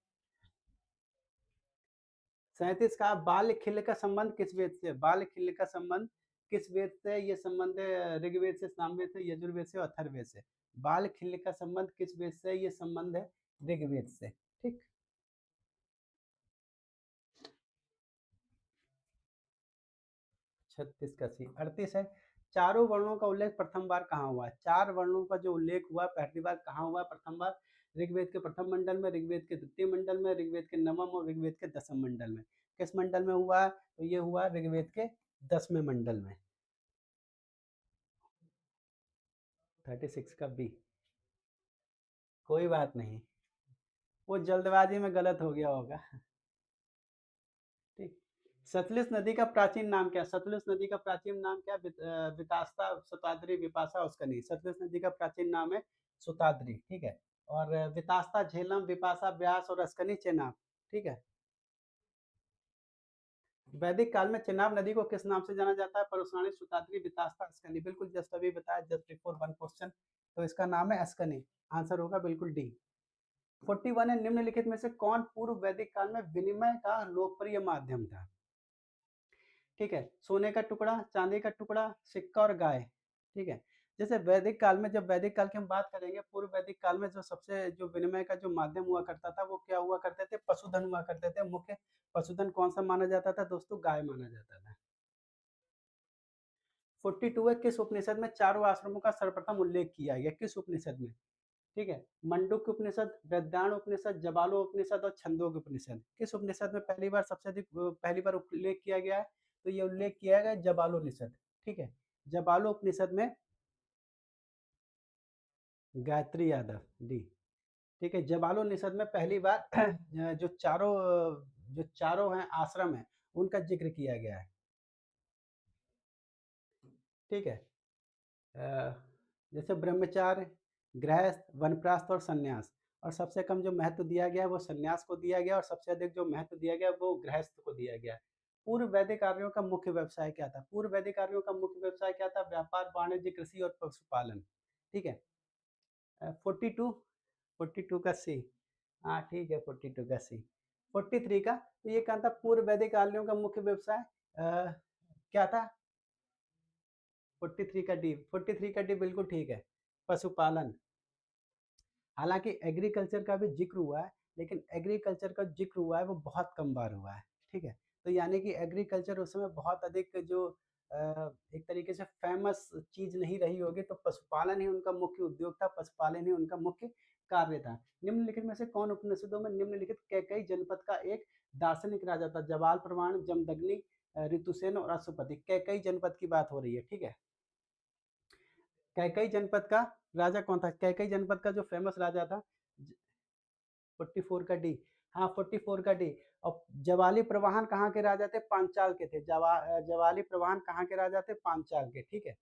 37 का बाल्य खिल्य का संबंध किस वेद से? बाल्य खिल्य का संबंध किस वेद से? ये संबंध है ऋग्वेद से, सामवेद से, यजुर्वेद से और अथर्ववेद से। बाल खिल्य का संबंध किस वेद से? ये संबंध है ऋग्वेद से, ठीक। 36 का सी। 38 है, चारों वर्णों का उल्लेख प्रथम बार कहाँ हुआ है? 4 वर्णों का जो उल्लेख हुआ पहली बार कहाँ हुआ? प्रथम बार ऋग्वेद के प्रथम मंडल में, ऋग्वेद के द्वितीय मंडल में, ऋग्वेद के नवम और ऋग्वेद के दसम मंडल में। किस मंडल में हुआ? तो ये हुआ ऋग्वेद के 10वें मंडल में। 36 का बी। कोई बात नहीं, वो जल्दबाजी में गलत हो गया होगा। ठीक। सतलुज नदी का प्राचीन नाम क्या? सतलुज नदी का प्राचीन नाम क्या? वितास्ता, शताद्री, विपाशा, उसकनी। सतलुज नदी का प्राचीन नाम है शताद्री, ठीक है। और वितास्ता झेलम, विपाशा व्यास और अस्कनी चेनाब, ठीक है। वैदिक काल में चेनाब नदी को किस नाम से जाना जाता है? परशुराणी, शताद्री, वितास्ता, अस्कनी। बिल्कुल जस्ट अभी बताया, जस्ट बिफोर वन क्वेश्चन। तो इसका नाम है अस्कनी। आंसर होगा बिल्कुल डी। 41 है, निम्नलिखित में से कौन पूर्व वैदिक काल में विनिमय का लोकप्रिय माध्यम था? ठीक है, सोने का टुकड़ा, चांदी का टुकड़ा, सिक्का और गाय, ठीक है। जैसे वैदिक काल में, जब वैदिक काल की हम बात करेंगे, पूर्व वैदिक काल में जो सबसे जो विनिमय का जो माध्यम हुआ करता था, वो क्या हुआ करते थे? पशुधन हुआ करते थे। मुख्य पशुधन कौन सा माना जाता था दोस्तों? गाय माना जाता था। 42 है, किस उपनिषद में चारों आश्रमों का सर्वप्रथम उल्लेख किया गया? किस उपनिषद में? ठीक है, मंडूक्य उपनिषद, वृहदारण्य उपनिषद, जबालो उपनिषद और छंदोग्य उपनिषद। किस उपनिषद में पहली बार सबसे अधिक पहली बार उल्लेख किया गया है? तो ये उल्लेख किया गया जबालोपनिषद, ठीक है। जबालो उपनिषद में गायत्री यादव डी, ठीक है। जबालोपनिषद में पहली बार जो चारों हैं आश्रम है, उनका जिक्र किया गया है, ठीक है। जैसे ब्रह्मचार्य, गृहस्थ, वनप्रस्थ और सन्यास। और सबसे कम जो महत्व दिया गया है वो सन्यास को दिया गया, और सबसे अधिक जो महत्व दिया गया वो गृहस्थ को दिया गया। पूर्व वैदिक आर्यों का मुख्य व्यवसाय क्या था? पूर्व वैदिक आर्यों का मुख्य व्यवसाय क्या था? व्यापार, वाणिज्य, कृषि और पशुपालन, ठीक है। 42, 42 का सी। हाँ ठीक है, 42 का सी। 43 का, तो ये कहा था पूर्व वैदिक आर्यों का मुख्य व्यवसाय क्या था? 43 का डी, 43 का डी बिल्कुल ठीक है, पशुपालन। हालांकि एग्रीकल्चर का भी जिक्र हुआ है, लेकिन एग्रीकल्चर का जिक्र हुआ है वो बहुत कम बार हुआ है, ठीक है। तो यानी कि एग्रीकल्चर उस समय बहुत अधिक जो एक तरीके से फेमस चीज नहीं रही होगी, तो पशुपालन ही उनका मुख्य उद्योग था, पशुपालन ही उनका मुख्य कार्य था। निम्नलिखित में से कौन उपनिषदों में निम्नलिखित कैकई जनपद का एक दार्शनिक राजा था? जबाल, प्रमाण, जमदग्नि, ऋतुसेन और अशुपति। कैकई जनपद की बात हो रही है, ठीक है। कैकई जनपद का राजा कौन था? कैकई जनपद का जो फेमस राजा था, 44 का डी। हाँ 44 का डी। और जवाली प्रवाहन कहाँ के राजा थे? पांचाल के थे। जवाली प्रवाहन कहाँ के राजा थे? पांचाल के, ठीक है।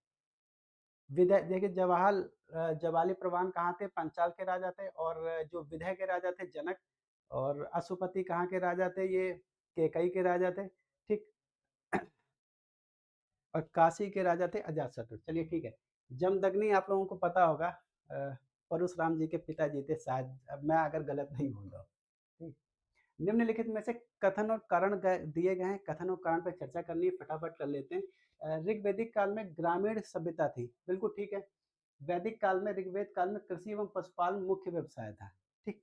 विदय देखिए, जवाली प्रवाहन कहाँ थे? पांचाल के राजा थे। और जो विदय के राजा थे जनक, और अशुपति कहाँ के राजा थे? ये केकई के राजा थे, ठीक। और काशी के राजा थे अजातशत्रु। चलिए ठीक है। जमदग्नि आप लोगों को पता होगा, परशुराम जी के पिताजी थे शायद, अब मैं अगर गलत नहीं बोल रहा हूँ, ठीक। निम्नलिखित में से कथन और कारण दिए गए हैं, कथन और कारण पर चर्चा करनी है, फटाफट कर लेते हैं। ऋग्वैदिक काल में ग्रामीण सभ्यता थी, बिल्कुल ठीक है। वैदिक काल में, ऋग्वेद काल में कृषि एवं पशुपालन मुख्य व्यवसाय था, ठीक।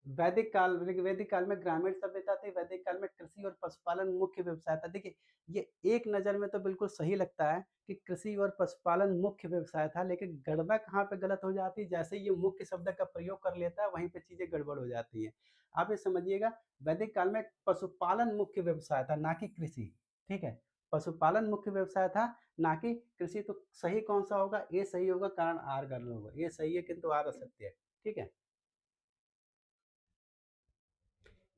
वैदिक काल में ग्रामीण सभ्यता थी, वैदिक काल में कृषि और पशुपालन मुख्य व्यवसाय था। देखिए, ये एक नज़र में तो बिल्कुल सही लगता है कि कृषि और पशुपालन मुख्य व्यवसाय था, लेकिन गणना कहाँ पे गलत हो जाती है, जैसे ये मुख्य शब्द का प्रयोग कर लेता है, वहीं पे चीज़ें गड़बड़ हो जाती हैं। आप ये समझिएगा, वैदिक काल में पशुपालन मुख्य व्यवसाय था, ना कि कृषि, ठीक है? पशुपालन मुख्य व्यवसाय था, ना कि कृषि। तो सही कौन-सा होगा? ए सही होगा, कारण आर गलत होगा। ए सही है किंतु आर असत्य है, ठीक है?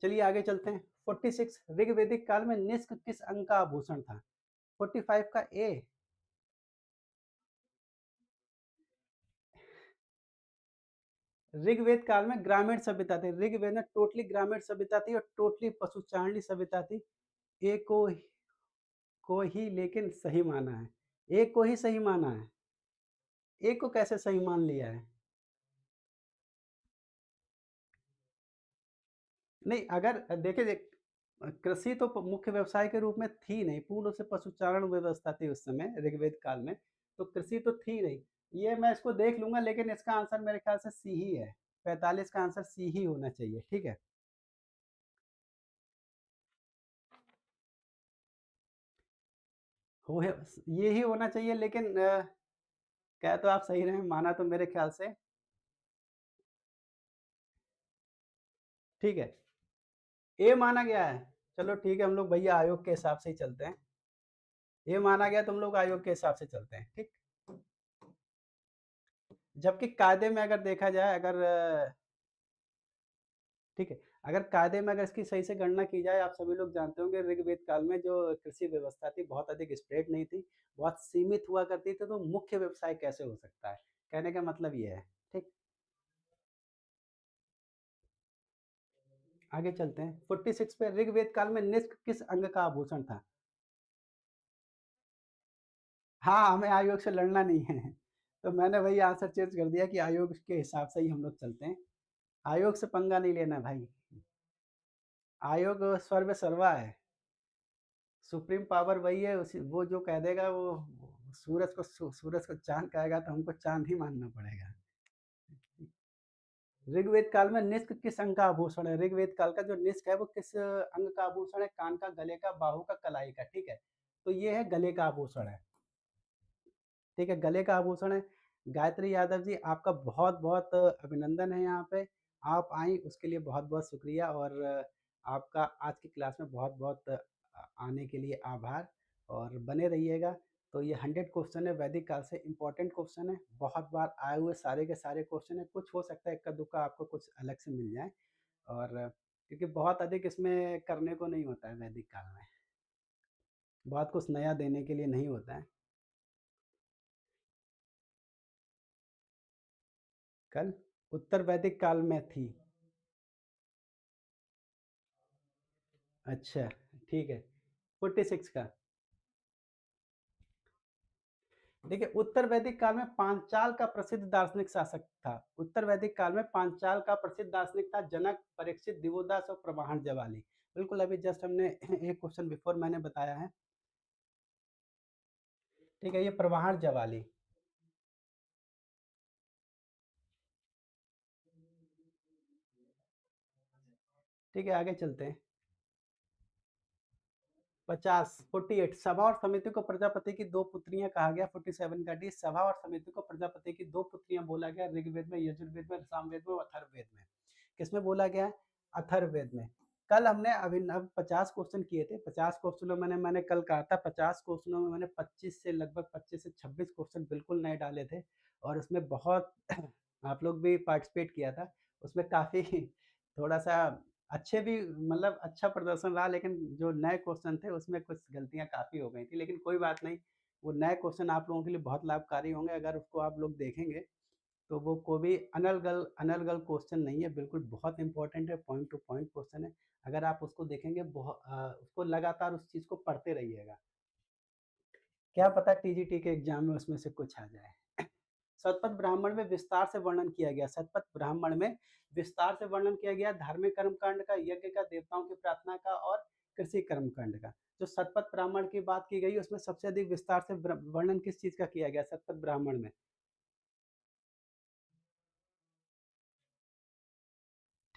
चलिए आगे चलते हैं। 46 ऋग्वैदिक काल में निष्क किस अंग का आभूषण था? 45 का ए। ऋग्वेद काल में ग्रामीण सभ्यता थी। ऋग्वेद में टोटली ग्रामीण सभ्यता थी और टोटली पशुचारणी सभ्यता थी। ए को ही लेकिन सही माना है। ए को ही सही माना है। ए को कैसे सही मान लिया है? नहीं, अगर देखिए कृषि तो मुख्य व्यवसाय के रूप में थी नहीं, पूर्ण रूप से पशुचारण व्यवस्था थी उस समय ऋग्वेद काल में, तो कृषि तो थी नहीं। ये मैं इसको देख लूंगा, लेकिन इसका आंसर मेरे ख्याल से सी ही है। 45 का आंसर सी ही होना चाहिए, ठीक है। हो ये ही होना चाहिए, लेकिन कह तो आप सही रहे, माना तो मेरे ख्याल से ठीक है। ए माना गया है। चलो ठीक है, हम लोग भैया आयोग के हिसाब से ही चलते हैं। ए माना गया, तुम लोग आयोग के हिसाब से चलते हैं, ठीक। जबकि कायदे में अगर देखा जाए, अगर ठीक है, अगर कायदे में अगर इसकी सही से गणना की जाए, आप सभी लोग जानते होंगे ऋग्वेद काल में जो कृषि व्यवस्था थी बहुत अधिक स्प्रेड नहीं थी, बहुत सीमित हुआ करती थी, तो मुख्य व्यवसाय कैसे हो सकता है? कहने का मतलब ये है, ठीक। आगे चलते हैं। 46 पे ऋग्वेद काल में निष्क किस अंग का आभूषण था? हाँ, हमें आयोग से लड़ना नहीं है। तो मैंने वही आंसर चेंज कर दिया कि आयोग के हिसाब से ही हम लोग चलते हैं। आयोग से पंगा नहीं लेना भाई। आयोग सर्व सर्वा है। सुप्रीम पावर वही है, उसी वो जो कह देगा वो। सूरज को चांद कहेगा तो हमको चांद ही मानना पड़ेगा। ऋग्वेद काल में निष्क किस अंग का आभूषण है? ऋग्वेद काल का जो निष्क है वो किस अंग का आभूषण है? कान का, गले का, बाहु का, कलाई का, ठीक है। तो ये है गले का आभूषण है, ठीक है, गले का आभूषण है। गायत्री यादव जी, आपका बहुत बहुत अभिनंदन है यहाँ पे। आप आई उसके लिए बहुत बहुत शुक्रिया, और आपका आज की क्लास में बहुत बहुत आने के लिए आभार, और बने रहिएगा। तो ये 100 क्वेश्चन है, वैदिक काल से इम्पोर्टेंट क्वेश्चन है, बहुत बार आए हुए सारे के सारे क्वेश्चन है। कुछ हो सकता है इक्का दुक्का आपको कुछ अलग से मिल जाए, और क्योंकि बहुत अधिक इसमें करने को नहीं होता है वैदिक काल में, बहुत कुछ नया देने के लिए नहीं होता है। कल उत्तर वैदिक काल में थी। अच्छा, ठीक है। 46 का। देखिए, उत्तर वैदिक काल में पांचाल का प्रसिद्ध दार्शनिक शासक था। उत्तर वैदिक काल में पांचाल का प्रसिद्ध दार्शनिक था जनक, परीक्षित, दिवोदास और प्रवाहन जवाली। बिल्कुल, अभी जस्ट हमने एक क्वेश्चन बिफोर मैंने बताया है। ठीक है, ये प्रवाहन जवाली। ठीक है, आगे चलते हैं। 50 48 सभा और समिति को प्रजापति की दो पुत्रियां कहा गया। 47 का डी, सभा और समिति को प्रजापति की दो पुत्रियां बोला गया। ऋग्वेद में, यजुर्वेद में, सामवेद में, अथर्ववेद में। किसमें बोला गया है? अथर्ववेद में। कल हमने अभिनव 50 क्वेश्चन किए थे। 50 क्वेश्चनों में मैंने कल कहा था 50 क्वेश्चनों में मैंने 25 से लगभग 25 से 26 क्वेश्चन बिल्कुल नए डाले थे, और उसमें बहुत आप लोग भी पार्टिसिपेट किया था। उसमें काफ़ी थोड़ा सा अच्छे भी, मतलब अच्छा प्रदर्शन रहा, लेकिन जो नए क्वेश्चन थे उसमें कुछ गलतियाँ काफ़ी हो गई थी, लेकिन कोई बात नहीं। वो नए क्वेश्चन आप लोगों के लिए बहुत लाभकारी होंगे, अगर उसको आप लोग देखेंगे तो वो कोई भी अनर्गल अनर्गल क्वेश्चन नहीं है, बिल्कुल बहुत इंपॉर्टेंट है, पॉइंट टू पॉइंट क्वेश्चन है। अगर आप उसको देखेंगे, उसको लगातार उस चीज़ को पढ़ते रहिएगा, क्या पता टीजीटी के एग्जाम में उसमें से कुछ आ जाए। शतपथ ब्राह्मण में विस्तार से वर्णन किया गया। शतपथ ब्राह्मण में विस्तार से वर्णन किया गया धार्मिक कर्मकांड का, यज्ञ का, देवताओं की प्रार्थना का और कृषि कर्मकांड का। जो शतपथ ब्राह्मण की बात की गई उसमें सबसे अधिक विस्तार से वर्णन किस चीज का किया गया शतपथ ब्राह्मण में?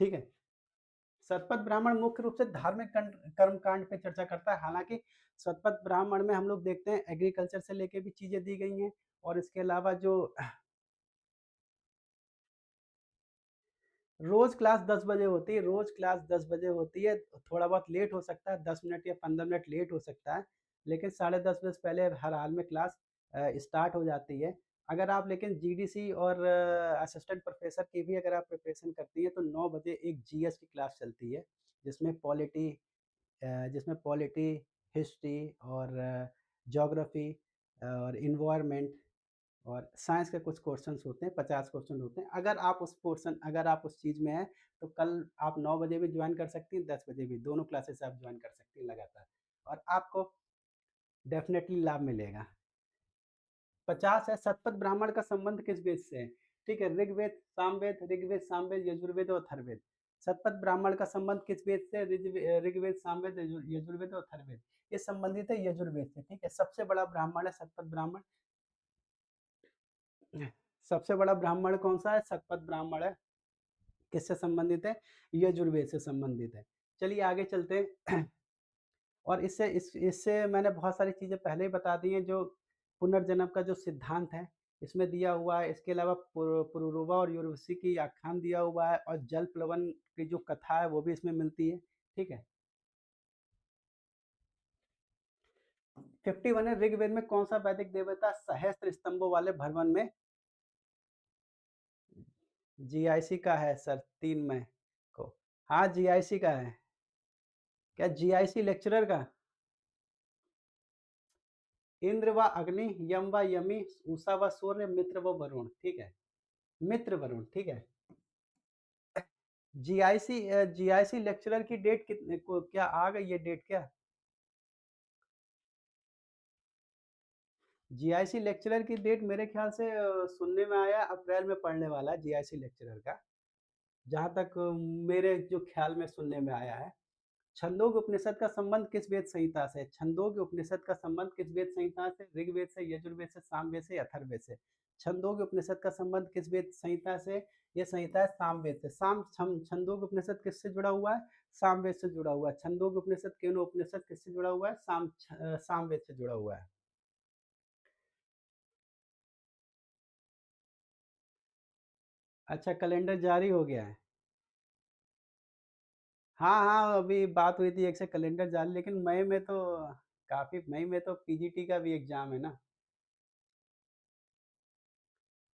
ठीक है, शतपथ ब्राह्मण मुख्य रूप से धार्मिक कर्म कांड पे चर्चा करता है। हालांकि शतपथ ब्राह्मण में हम लोग देखते हैं एग्रीकल्चर से लेके भी चीजें दी गई हैं, और इसके अलावा जो रोज क्लास 10 बजे होती है, रोज क्लास 10 बजे होती है। थोड़ा बहुत लेट हो सकता है, 10 मिनट या 15 मिनट लेट हो सकता है, लेकिन 10:30 बजे से पहले हर हाल में क्लास स्टार्ट हो जाती है। अगर आप लेकिन जीडीसी और असिस्टेंट प्रोफेसर की भी अगर आप प्रिपरेशन करती हैं तो 9 बजे एक जीएस की क्लास चलती है, जिसमें पॉलिटी जिसमें पॉलिटी, हिस्ट्री और ज्योग्राफी और इन्वायरमेंट और साइंस के कुछ क्वेश्चंस होते हैं, 50 क्वेश्चन होते हैं। अगर आप उस चीज़ में हैं, तो कल आप 9 बजे भी जॉइन कर सकती हैं, 10 बजे भी, दोनों क्लासेस आप जॉइन कर सकती हैं लगातार, और आपको डेफ़िनेटली लाभ मिलेगा। 50 है। शतपथ ब्राह्मण का संबंध किस वेद से है? ठीक है, ऋग्वेद, सामवेद, यजुर्वेद और अथर्ववेद। शतपथ ब्राह्मण का संबंध किस वेद से? ऋग्वेद, सामवेद, यजुर्वेद और अथर्ववेद। ये संबंधित है यजुर्वेद से। ठीक है, सबसे बड़ा ब्राह्मण है शतपथ ब्राह्मण। सबसे बड़ा ब्राह्मण कौन सा है? शतपथ ब्राह्मण है। किससे संबंधित है? यजुर्वेद से संबंधित है। चलिए आगे चलते हैं। और इससे मैंने बहुत सारी चीज़ें पहले ही बता दी हैं, जो पुनर्जन्म का जो सिद्धांत है इसमें दिया हुआ है। इसके अलावा पुरुरवा और उर्वशी की आख्यान दिया हुआ है, और जल प्लवन की जो कथा है वो भी इसमें मिलती है। ठीक है। 51 है। ऋग्वेद में कौन सा वैदिक देवता सहस्त्र स्तंभों वाले भवन में? जीआईसी का है सर, 3 मई को। हाँ, जीआईसी का है। क्या जीआईसी लेक्चरर का? इंद्र व अग्नि, यम व यमी, उषा व सूर्य, मित्र व वरुण। ठीक है, मित्र वरुण। ठीक है। जीआईसी लेक्चरर की डेट कितने को, क्या आ गई है डेट क्या? जीआईसी लेक्चरर की डेट मेरे ख्याल से सुनने में आया अप्रैल में पढ़ने वाला है जीआईसी लेक्चरर का, जहाँ तक मेरे जो ख्याल में सुनने में आया है। छंदोग्य उपनिषद का संबंध किस वेद संहिता से? छंदोग्य उपनिषद का संबंध किस वेद संहिता से? ऋग्वेद से, यजुर्वेद से, सामवेद से, अथर्ववेद से? छंदोग्य उपनिषद का संबंध किस वेद संहिता से? ये संहिता है सामवेद से। छंदोग्य उपनिषद किससे जुड़ा हुआ है? सामवेद से जुड़ा हुआ है। छंदोग्य उपनिषद, केनो उपनिषद किससे जुड़ा हुआ है? सामवेद से जुड़ा हुआ है। अच्छा, कैलेंडर जारी हो गया है। हाँ हाँ, अभी बात हुई थी एक से कैलेंडर जारी, लेकिन मई में तो काफी, मई में तो पीजीटी का भी एग्जाम है ना।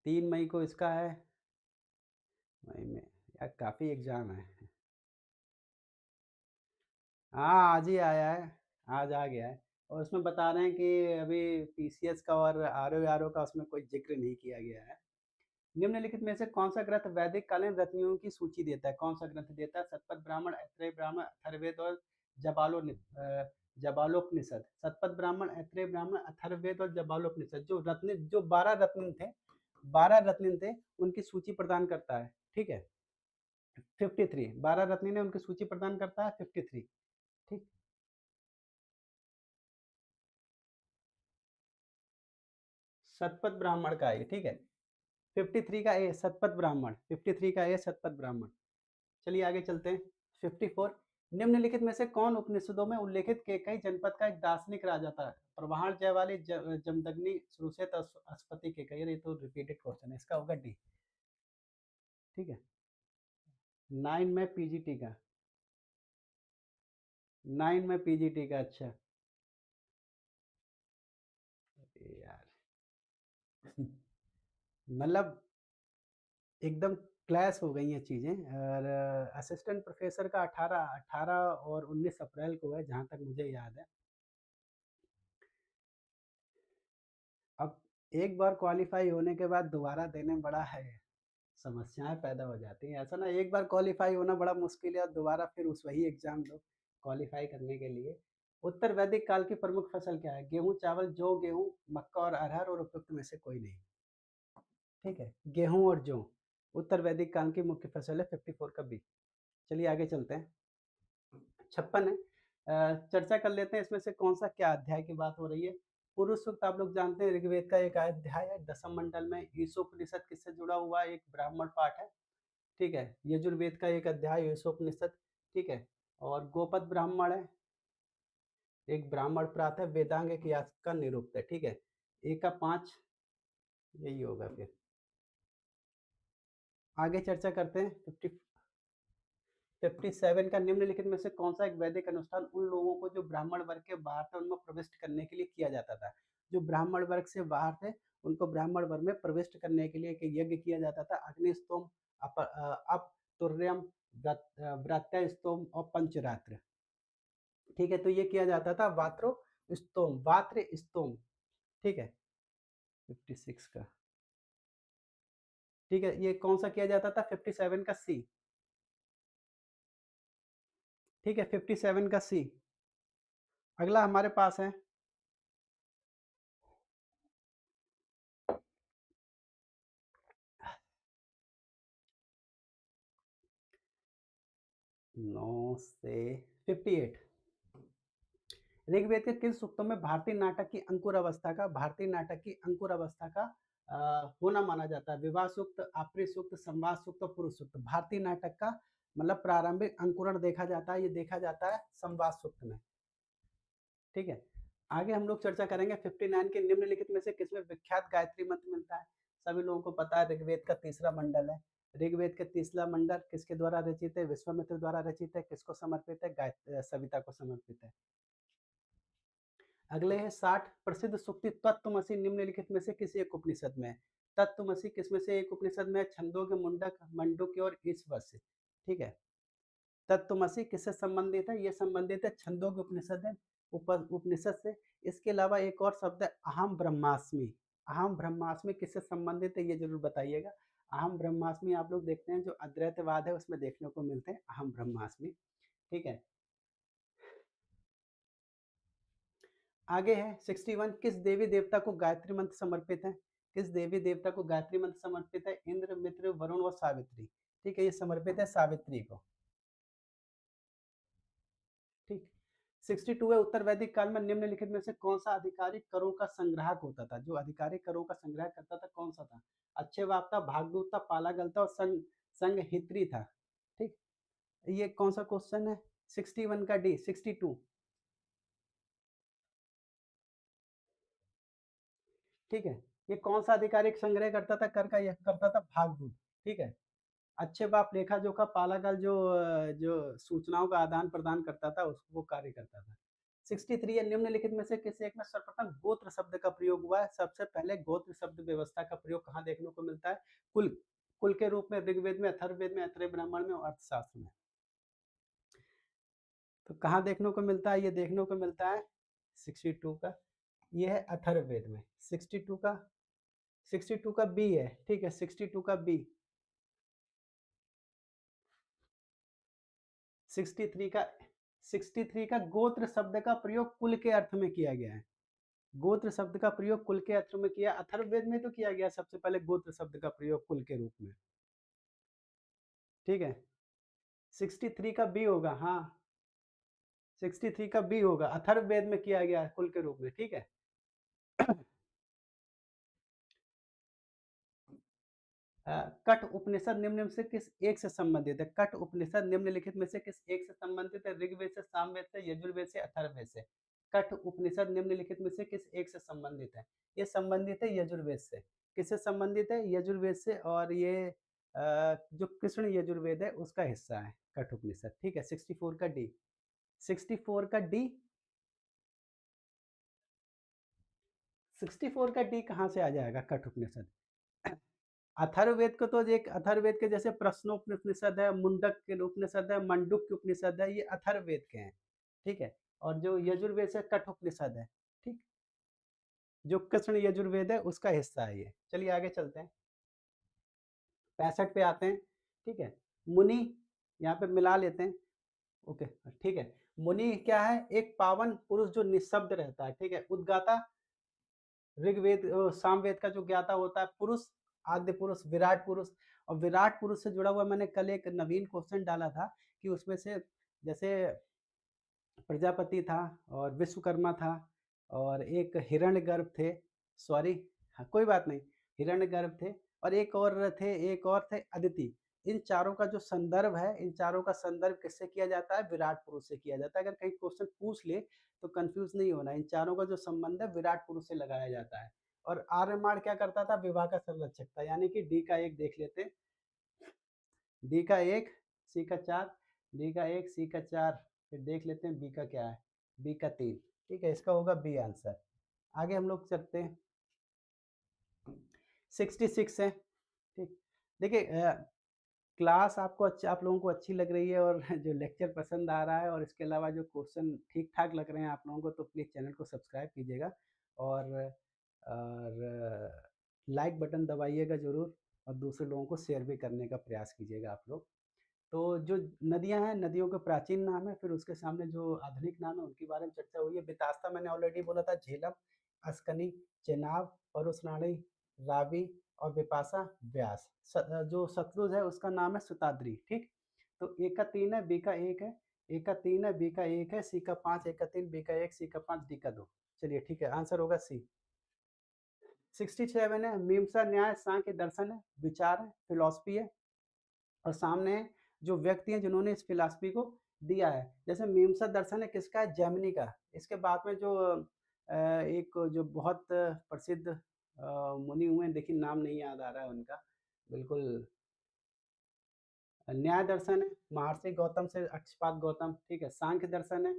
3 मई को इसका है। मई में यार काफ़ी एग्ज़ाम है। हाँ, आज ही आया है, आज आ गया है। और उसमें बता रहे हैं कि अभी पीसीएस का और आरओ का उसमें कोई ज़िक्र नहीं किया गया है। निम्नलिखित में से कौन-सा ग्रंथ वैदिक कालीन रत्नों की सूची देता है? कौन-सा ग्रंथ देता है? शतपथ ब्राह्मण, ऐत्रेय ब्राह्मण, अथर्ववेद और जाबालोपनिषद। शतपथ ब्राह्मण, ऐत्रेय ब्राह्मण, अथर्ववेद और जाबालोपनिषद, जो 12 रत्न थे, 12 रत्न थे, उनकी सूची प्रदान करता है। ठीक है? 53, 12 रत्न ने उनकी सूची प्रदान करता है, 53। ठीक। शतपथ ब्राह्मण का ये। ठीक है। 53 का ए शतपथ ब्राह्मण, 53 का ए शतपथ ब्राह्मण। चलिए आगे चलते हैं। 54, निम्नलिखित में से कौन उपनिषदों में उल्लेखित केकई जनपद का एक दार्शनिक राजा था? प्रवाहण, जयवाली, जमदग्नि, सुरसेत, अश्वति केकई। ये तो रिपीटेड क्वेश्चन है, इसका होगा डी। ठीक है। 9 में पीजीटी का, 9 में पीजीटी का। अच्छा। अरे यार। मतलब एकदम क्लैश हो गई हैं चीज़ें। और असिस्टेंट प्रोफेसर का 18 और 19 अप्रैल को है, जहाँ तक मुझे याद है। अब एक बार क्वालिफाई होने के बाद दोबारा देने में बड़ा है, समस्याएं पैदा हो जाती हैं। ऐसा ना, एक बार क्वालिफाई होना बड़ा मुश्किल है और दोबारा फिर उस वही एग्जाम दो क्वालिफाई करने के लिए। उत्तर वैदिक काल की प्रमुख फसल क्या है? गेहूं, चावल, जौ, गेहूं, मक्का और अरहर, और उपयुक्त में से कोई नहीं। ठीक है, गेहूं और जौ उत्तर वैदिक काल की मुख्य फसल है। 54 का बी। चलिए आगे चलते हैं। 56 है। चर्चा कर लेते हैं इसमें से कौन सा, क्या अध्याय की बात हो रही है? पुरुष सूक्त आप लोग जानते हैं, ऋग्वेद का एक अध्याय है, 10वीं मंडल में। ईशोपनिषद किससे जुड़ा हुआ है? एक ब्राह्मण पाठ है। ठीक है। यजुर्वेद का एक अध्याय ईशोपनिषद। ठीक है। और गोपद ब्राह्मण है, एक ब्राह्मण प्रातः वेदांग एक यास्क का निरुक्त है, ठीक है। ए का 5 यही होगा फिर। आगे चर्चा करते हैं। 57 का निम्नलिखित में से कौन सा एक वैदिक अनुष्ठान उन लोगों को जो ब्राह्मण वर्ग के बाहर थे उनमें प्रविष्ट करने के लिए किया जाता था। जो ब्राह्मण वर्ग से बाहर थे उनको ब्राह्मण वर्ग में प्रविष्ट करने के लिए एक यज्ञ किया जाता था। अग्निस्तोम, अपतुर्यम, व्रात्यस्तोम और पंचरात्र। ठीक है, तो ये किया जाता था वात्रो स्तोम, वात्र स्तोम, ठीक है। 56 का, ठीक है, ये कौन सा किया जाता था? 57 का सी, ठीक है, 57 का सी। अगला हमारे पास है 9 से 58। ऋग्वेद के किन सूक्तों में भारतीय नाटक की अंकुर अवस्था का होना माना जाता है? विवाह सूक्त, आपरी सूक्त, संवाद सूक्त और पुरुष सूक्त। भारतीय नाटक का मतलब प्रारंभिक अंकुरण देखा जाता है, ये देखा जाता है संवाद सूक्त में, ठीक है। आगे हम लोग चर्चा करेंगे 59 के निम्नलिखित में से किसमें विख्यात गायत्री मंत्र मिलता है? सभी लोगों को पता है ऋग्वेद का तीसरा मंडल है। ऋग्वेद का तीसरा मंडल किसके द्वारा रचित है? विश्वामित्र द्वारा रचित है। किसको समर्पित है? सविता को समर्पित है। अगले है 60 प्रसिद्ध सूक्ति तत्वमसि निम्नलिखित में से किसी एक उपनिषद में? तत्वमसि किसमें से एक उपनिषद में? छंदोग्य, मुंडक, मंडूक्य और ईश्वर से, ठीक है। तत्वमसि किससे संबंधित है? ये संबंधित है छंदोग्य उपनिषद है, उपनिषद से। इसके अलावा एक और शब्द है अहम ब्रह्मास्मि। अहम ब्रह्मास्मि किससे संबंधित है? ये जरूर बताइएगा। अहम ब्रह्मास्मि आप लोग देखते हैं जो अद्वैतवाद है उसमें देखने को मिलते हैं अहम ब्रह्मास्मि, ठीक है। आगे है 61 किस देवी देवता को गायत्री मंत्र समर्पित है? किस देवी देवता को गायत्री मंत्र समर्पित है? इंद्र, मित्र, वरुण और सावित्री, ठीक है, ये समर्पित है सावित्री को, ठीक। 62 है उत्तर वैदिक काल में निम्नलिखित में से कौन सा अधिकारी करों का संग्राहक होता था? जो अधिकारी करों का संग्रह करता था कौन सा था? अच्छेवाप था, भागदूत था, पालागल था और संघहित्री था, ठीक। ये कौन सा क्वेश्चन है? 61 का डी। 62, ठीक है। ये कौन सा अधिकारी संग्रह करता था कर का? ये करता था भागदूत, ठीक है। अच्छे बाप लेखा जोखा पालागल जो सूचनाओं का आदान प्रदान करता था उसको वो कार्य करता था। 63 है निम्नलिखित में से किसी एक में सर्वप्रथम गोत्र शब्द का प्रयोग हुआ है? सबसे पहले गोत्र शब्द व्यवस्था का प्रयोग कहाँ देखने को मिलता है? कुल, कुल के रूप में ऋग्वेद में, अथर्ववेद में, अत्रेय ब्राह्मण में और अर्थशास्त्र में। तो कहाँ देखने को मिलता है? ये देखने को मिलता है 62 का, ये है अथर्ववेद में। 62 का, 62 का बी है, ठीक है, 62 का बी। 63 का, 63 का गोत्र शब्द का प्रयोग कुल के अर्थ में किया गया है। गोत्र शब्द का प्रयोग कुल के अर्थ में किया, अथर्ववेद में तो किया गया सबसे पहले गोत्र शब्द का प्रयोग कुल के रूप में, ठीक है। 63 का बी होगा, हाँ 63 का बी होगा, अथर्ववेद में किया गया कुल के रूप में, ठीक है। कठ उपनिषद निम्न में से किस एक से संबंधित है? कठ उपनिषद निम्नलिखित में से किस एक से संबंधित है? ऋग्वेद से, सामवेद से, यजुर्वेद से, अथर्ववेद से। कठ उपनिषद निम्नलिखित में से किस एक से संबंधित है? ये संबंधित है यजुर्वेद से। किससे संबंधित है? यजुर्वेद से। और ये जो कृष्ण यजुर्वेद है उसका हिस्सा है कठ उपनिषद, ठीक है। 64 का डी। 64 का डी, 64 का डी कहाँ से आ जाएगा? कठ उपनिषद। अथर्ववेद को तो एक अथर्ववेद के जैसे प्रश्नोपनिषद है, मुंडक के उपनिषद है, मंडूक के उपनिषद है, ये अथर्ववेद के हैं, ठीक है। और जो यजुर्वेद से कठोपनिषद है, ठीक, जो कृष्ण यजुर्वेद है उसका हिस्सा है ये। चलिए आगे चलते हैं, 65 पे आते हैं, ठीक है। मुनि, यहाँ पे मिला लेते हैं, ओके, ठीक है। मुनि क्या है? एक पावन पुरुष जो निशब्द रहता है, ठीक है। उद्गाता ऋग्वेद सामवेद का जो ज्ञाता होता है, पुरुष, आद्य पुरुष, विराट पुरुष। और विराट पुरुष से जुड़ा हुआ मैंने कल एक नवीन क्वेश्चन डाला था कि उसमें से जैसे प्रजापति था और विश्वकर्मा था और एक हिरण्यगर्भ थे, सॉरी, हाँ कोई बात नहीं, हिरण्यगर्भ थे और एक और थे अदिति। इन चारों का जो संदर्भ है, इन चारों का संदर्भ किससे किया जाता है? विराट पुरुष से किया जाता है। अगर कहीं क्वेश्चन पूछ ले तो कन्फ्यूज़ नहीं होना, इन चारों का जो संबंध है विराट पुरुष से लगाया जाता है। और आर्यमाण क्या करता था? विवाह का संरक्षक था, यानी कि डी का 1 देख लेते हैं। डी का 1, सी का 4, डी का 1, सी का 4, फिर देख लेते हैं बी का क्या है? बी का 3, ठीक है? इसका होगा बी आंसर। आगे हम लोग चलते हैं। 66 है, ठीक। देखिए क्लास आपको आप लोगों को अच्छी लग रही है और जो लेक्चर पसंद आ रहा है और इसके अलावा जो क्वेश्चन ठीक-ठाक लग रहे हैं आप लोगों को, तो प्लीज़ चैनल को सब्सक्राइब कीजिएगा और लाइक बटन दबाइएगा ज़रूर और दूसरे लोगों को शेयर भी करने का प्रयास कीजिएगा आप लोग। तो जो नदियाँ हैं, नदियों के प्राचीन नाम है, फिर उसके सामने जो आधुनिक नाम है, उनके बारे में चर्चा हुई है। बेतास्ता मैंने ऑलरेडी बोला था, झेलम, अस्कनी, चेनाब, परसनाड़ी, रावी और बिपाशा, व्यास। जो सतलुज है, उसका नाम है शताद्री, ठीक? तो ए का 3 है, बी का 1 है, ए का 3 है, बी का 1 है, सी का 5, ए का 3, बी का 1, सी का 5, डी का 2। चलिए ठीक है, आंसर होगा सी। 67 है, मीमांसा न्याय, सांख्य दर्शन है, विचार है, फिलॉसफी है। और सामने जो व्यक्ति हैं जिन्होंने इस फिलॉसफी को दिया है, जैसे मीमांसा दर्शन है किसका है? जैमिनी का। इसके बाद में जो एक जो बहुत प्रसिद्ध मुनि हुए हैं, देखिए नाम नहीं याद आ रहा है उनका, बिल्कुल। न्याय दर्शन है महर्षि गौतम से अक्षपाद गौतम, ठीक है। सांख्य दर्शन है,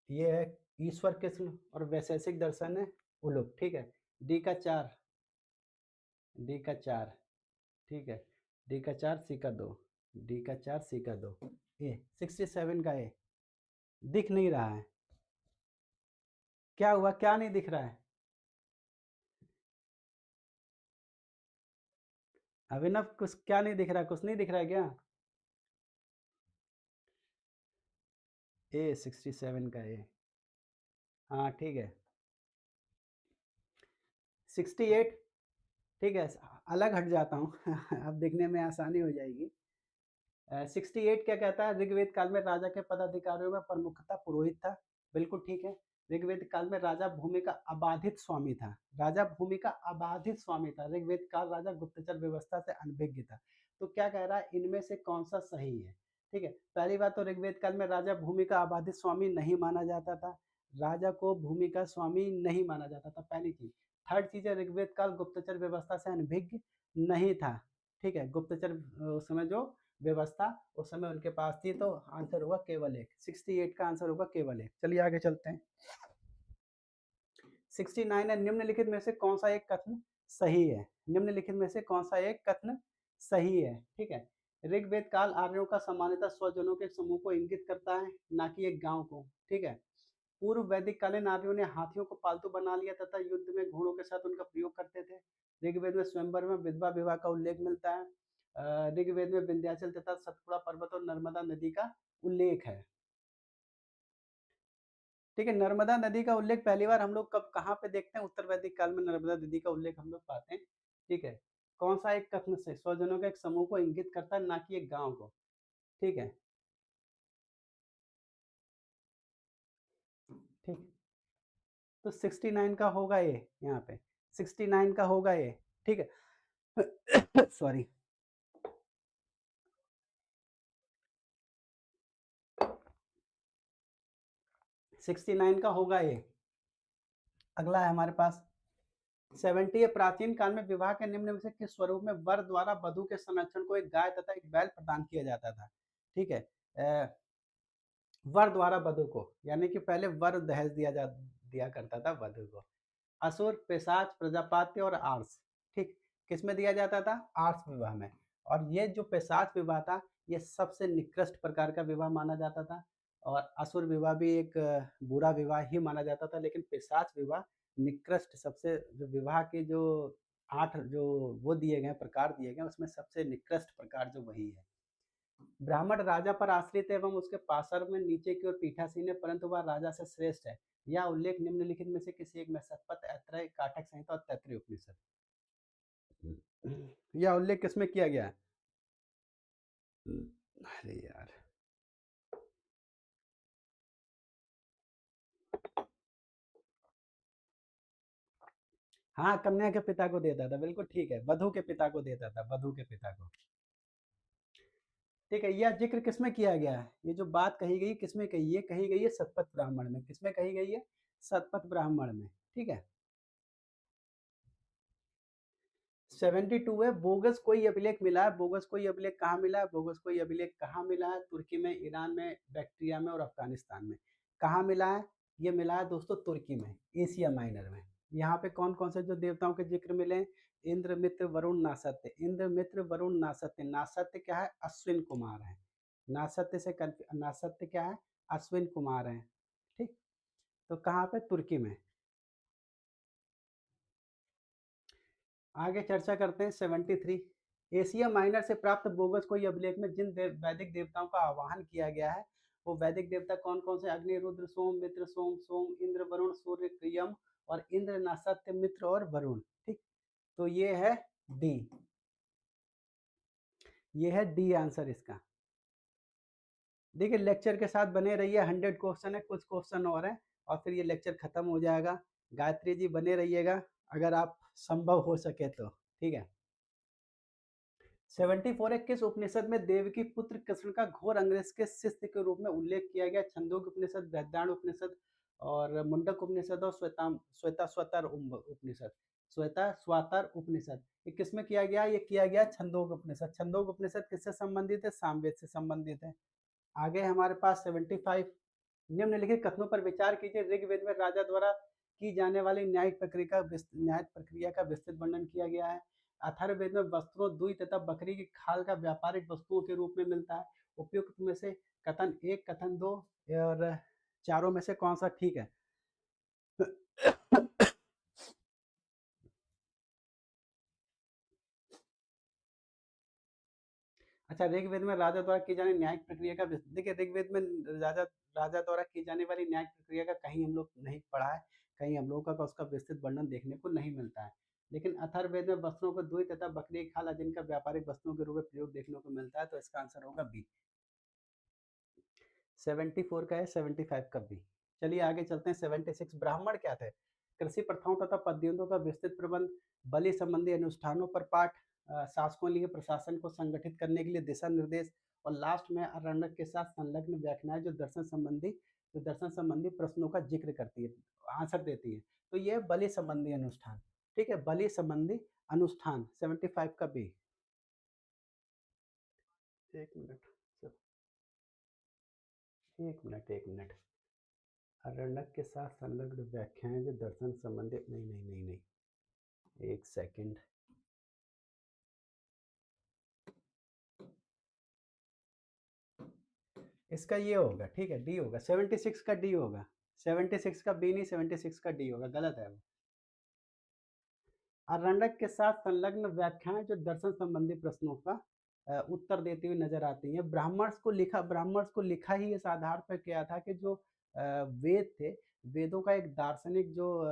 ये है ईश्वर कृष्ण। और वैशेषिक दर्शन है उलूप, ठीक है। डी का 4, डी का 4, ठीक है। डी का 4, सी का 2, डी का 4, सी का 2। ए 67 का ए दिख नहीं रहा है, क्या हुआ? क्या नहीं दिख रहा है? अभिनव कुछ क्या नहीं दिख रहा है? कुछ नहीं दिख रहा है क्या? ए 67 का ए, हाँ ठीक है। 68, ठीक है, अलग हट जाता हूँ अब देखने में आसानी हो जाएगी। 68 क्या कहता है? ऋग्वेद काल में राजा के पदाधिकारियों में प्रमुखता पुरोहित था, बिल्कुल ठीक है। ऋग्वेद काल में राजा भूमि का अबाधित स्वामी था, राजा भूमि का अबाधित स्वामी था। ऋग्वेद काल राजा गुप्तचर व्यवस्था से अनभिज्ञ था। तो क्या कह रहा है, इनमें से कौन सा सही है? ठीक है, पहली बात तो ऋग्वेद काल में राजा भूमि का अबाधित स्वामी नहीं माना जाता था, राजा को भूमि का स्वामी नहीं माना जाता था, पहली चीज। थर्ड चीज है, ऋग्वेद काल गुप्तचर व्यवस्था से अनभिज्ञ नहीं था, ठीक है। गुप्तचर उस समय जो व्यवस्था उस समय उनके पास थी, तो आंसर होगा केवल एक। 68 का आंसर होगा केवल एक। चलिए आगे चलते हैं। 69 है, निम्नलिखित में से कौन सा एक कथन सही है? निम्नलिखित में से कौन सा एक कथन सही है? ठीक है। ऋग्वेद काल आर्यों का सामान्यतः स्वजनों के समूह को इंगित करता है, ना कि एक गांव को, ठीक है। पूर्व वैदिक कालीन आर्यों ने हाथियों को पालतू बना लिया तथा युद्ध में घोड़ों के साथ उनका प्रयोग करते थे। ऋग्वेद में स्वयंवर में विधवा विवाह का उल्लेख मिलता है। ऋग्वेद में विंध्याचल तथा सतपुड़ा पर्वत और नर्मदा नदी का उल्लेख है, ठीक है। नर्मदा नदी का उल्लेख पहली बार हम लोग कब कहाँ पे देखते हैं? उत्तर वैदिक काल में नर्मदा नदी का उल्लेख हम लोग पाते हैं, ठीक है। कौन सा एक कथन से स्वजनों के एक समूह को इंगित करता है, ना कि एक गांव को, ठीक है। ठीक, तो 69 का होगा ये, यहाँ पे 69 का होगा ये, ठीक है सॉरी। 69 का होगा ये। अगला है हमारे पास 70 है, प्राचीन काल में विवाह के निम्न में से किस स्वरूप में वर द्वारा वधु के संरक्षण को एक गाय तथा एक बैल प्रदान किया जाता था? ठीक है। वर द्वारा वधु को, यानी कि पहले वर दहेज दिया करता था वधु को। असुर, पिशाच, प्रजापत्य और आर्स, ठीक, किसमें दिया जाता था? आर्स विवाह में। और ये जो पिशाच विवाह था, ये सबसे निकृष्ट प्रकार का विवाह माना जाता था। और असुर विवाह भी एक बुरा विवाह ही माना जाता था, लेकिन पिशाच विवाह निकृष्ट, सबसे जो विवाह के जो 8 जो वो दिए गए प्रकार दिए गए, उसमें सबसे निकृष्ट प्रकार जो वही है। ब्राह्मण राजा पर आश्रित एवं उसके पार्षद में नीचे की ओर पीठासीन है, परंतु वह राजा से श्रेष्ठ है। यह उल्लेख निम्नलिखित में से किसी एक में? शतपथ, ऐत्रेय, काटक संहिता और तैत्रीय उपनिषद। यह उल्लेख किसमें किया गया है? अरे यार, हाँ, कन्या के पिता को देता था, बिल्कुल ठीक है, वधू के पिता को देता था, वधू के पिता को। ठीक है, यह ज़िक्र किसमें किया गया है? ये जो बात कही गई किसमें कही? ये कही गई है शतपथ ब्राह्मण में। किसमें कही गई है? शतपथ ब्राह्मण में, ठीक है। 72 है। बोगस कोई अभिलेख मिला है? बोगस कोई अभिलेख कहाँ मिला है? बोगस कोई अभिलेख कहाँ मिला है? तुर्की में, ईरान में, बैक्ट्रिया में और अफगानिस्तान में। कहाँ मिला है? ये मिला है दोस्तों तुर्की में, एशिया माइनर में। यहाँ पे कौन कौन से जो देवताओं के जिक्र मिले हैं? इंद्र, मित्र, वरुण, नासत्य। इंद्र, मित्र, वरुण, नासत्य। नासत्य क्या है? अश्विन कुमार है। नासत्य से नासत्य क्या है? अश्विन कुमार है। ठीक। तो कहाँ पे? तुर्की में। आगे चर्चा करते हैं 73। एशिया माइनर से प्राप्त बोगस कोई अभिलेख में जिन वैदिक देवताओं का आवाहन किया गया है, वो वैदिक देवता कौन कौन से? अग्नि, रुद्र, सोम, मित्र, सोम, सोम, इंद्र, वरुण, सूर्य, यम और इंद्र, नासत्य, मित्र और वरुण। ठीक। तो ये है डी। ये है डी आंसर इसका। देखिए लेक्चर के साथ बने रहिए, 100 क्वेश्चन है, कुछ क्वेश्चन और हैं और फिर ये लेक्चर खत्म हो जाएगा। गायत्री जी बने रहिएगा अगर आप संभव हो सके तो, ठीक है। 74 है। किस उपनिषद में देव की पुत्र कृष्ण का घोर अंग्रेज के शिष्य के रूप में उल्लेख किया गया? छंदोग्य उपनिषद, बृहदारण्य उपनिषद और मुंडक उपनिषद और श्वेता उपनिषद। श्वेता स्वातर उपनिषद। ये किसमें किया गया? ये किया गया छंदोग्य उपनिषद। छंदोग्य उपनिषद किससे संबंधित है? सामवेद से संबंधित है। आगे हमारे पास 75। निम्नलिखित कथनों पर विचार कीजिए। ऋग्वेद में राजा द्वारा की जाने वाली न्यायिक प्रक्रिया का विस्तृत वर्णन किया गया है। अथर्ववेद में वस्त्रों, दुई तथा बकरी की खाल का व्यापारिक वस्तुओं के रूप में मिलता है। उपयुक्त में से कथन एक, कथन दो और चारों में से कौन सा ठीक है? अच्छा, ऋग्वेद में राजा द्वारा की जाने न्यायिक प्रक्रिया का देखिए ऋग्वेद में राजा राजा द्वारा की जाने वाली न्यायिक प्रक्रिया का कहीं हम लोग नहीं पढ़ा है, कहीं हम लोगों का उसका विस्तृत वर्णन देखने को नहीं मिलता है। लेकिन अथर्ववेद में वस्त्रों को दुई तथा बकरी की खाल आदि का व्यापारिक वस्तुओं के रूप में प्रयोग देखने को मिलता है, तो इसका आंसर होगा बी। 74 का है, 75 का बी। चलिए आगे चलते हैं। 76 ब्राह्मण क्या थे? कृषि प्रथाओं तथा पद्धतियों का विस्तृत प्रबंध, बलि संबंधी अनुष्ठानों पर पाठ, शासकों लिए प्रशासन को संगठित करने के लिए दिशा निर्देश और लास्ट में आरण्यक के साथ संलग्न व्याख्याएं जो दर्शन संबंधी प्रश्नों का जिक्र करती है, आंसर देती है। तो ये बलि संबंधी अनुष्ठान। ठीक है, बलि संबंधी अनुष्ठान 75 का बी। एक मिनट, एक मिनट। अरण्यक के साथ संलग्न व्याख्याएं जो दर्शन संबंधित, नहीं नहीं नहीं नहीं, एक सेकंड। इसका ये होगा, ठीक है, डी होगा। 76 का डी होगा। 76 का बी नहीं, 76 का डी होगा, गलत है वो। अरण्यक के साथ संलग्न व्याख्याएं जो दर्शन संबंधी प्रश्नों का उत्तर देती हुई नजर आती हैं। ब्राह्मण्स को लिखा ही इस आधार पर किया था कि जो वेद थे, वेदों का एक दार्शनिक जो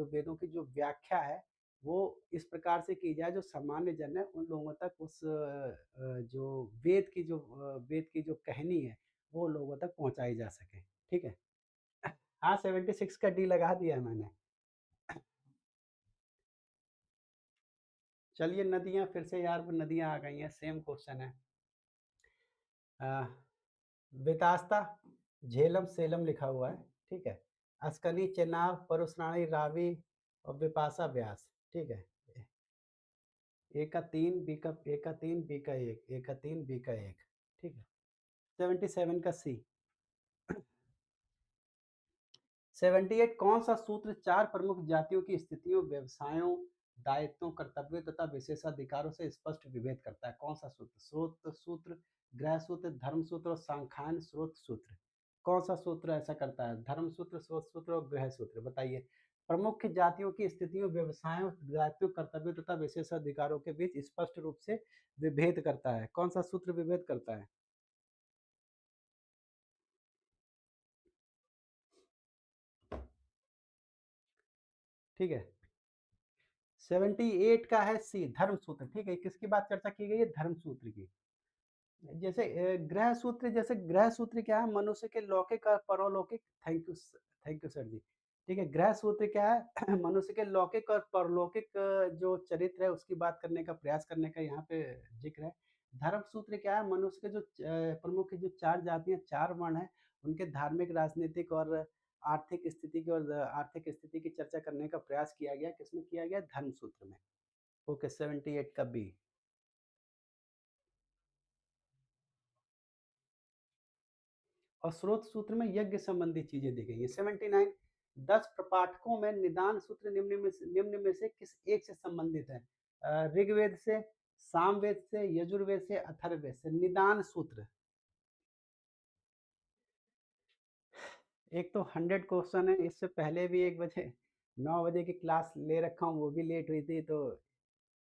वेदों की जो व्याख्या है वो इस प्रकार से की जाए जो सामान्य जन है उन लोगों तक उस जो वेद की जो कहानी है वो लोगों तक पहुंचाई जा सके। ठीक है। हाँ, 76 का डी लगा दिया है मैंने। चलिए नदियाँ फिर से यार, वो नदियाँ आ गई हैं, सेम क्वेश्चन है। अ, वितास्ता, झेलम, सेलम लिखा हुआ है। ठीक है। अस्कनी, चेनाब, परसरानी, रावी और विपाशा व्यास। ठीक है। ए का 3, बी का ए का 3, बी का 1, ए का 3, बी का 1। ठीक है। 77 का सी। 78 कौन सा सूत्र चार प्रमुख जातियों की स्थितियों, व्यवसायों, दायित्वों, कर्तव्यों तथा विशेषाधिकारों से स्पष्ट विभेद करता है? कौन सा सूत्र? स्रोत सूत्र, ग्रह सूत्र, धर्म सूत्र और सांख्यान स्रोत सूत्र। कौन सा सूत्र ऐसा करता है? धर्म सूत्र, स्रोत सूत्र और ग्रह सूत्र। बताइए। प्रमुख जातियों की स्थितियों, व्यवसायों, दायित्वों, कर्तव्यों तथा विशेषाधिकारों के बीच स्पष्ट रूप से विभेद करता है। कौन सा सूत्र विभेद करता है? ठीक है। 78 का है सी, धर्म सूत्र। ठीक है, किसकी बात चर्चा की गई है? धर्म सूत्र की। जैसे ग्रह सूत्र, जैसे ग्रह सूत्र क्या है? मनुष्य के लौकिक और परलौकिक, थैंक यू सर जी। ठीक है, गृह सूत्र क्या है? मनुष्य के लौकिक और परलौकिक जो चरित्र है उसकी बात करने का प्रयास करने का यहाँ पे ज़िक्र है। धर्म सूत्र क्या है? मनुष्य के जो प्रमुख जो 4 जातियाँ, 4 वर्ण हैं, उनके धार्मिक, राजनीतिक और आर्थिक स्थिति की चर्चा करने का प्रयास किया गया। किसमें किया गया? धर्म सूत्र में। ओके, 78 का बी। और स्रोत सूत्र में यज्ञ संबंधी चीजें दी गई है। 79, 10 प्रपाठकों में निदान सूत्र निम्न में से किस एक से संबंधित है? ऋग्वेद से, सामवेद से, यजुर्वेद से, अथर्ववेद से। निदान सूत्र, एक तो 100 क्वेश्चन है। इससे पहले भी 1 बजे 9 बजे की क्लास ले रखा हूँ, वो भी लेट हुई थी। तो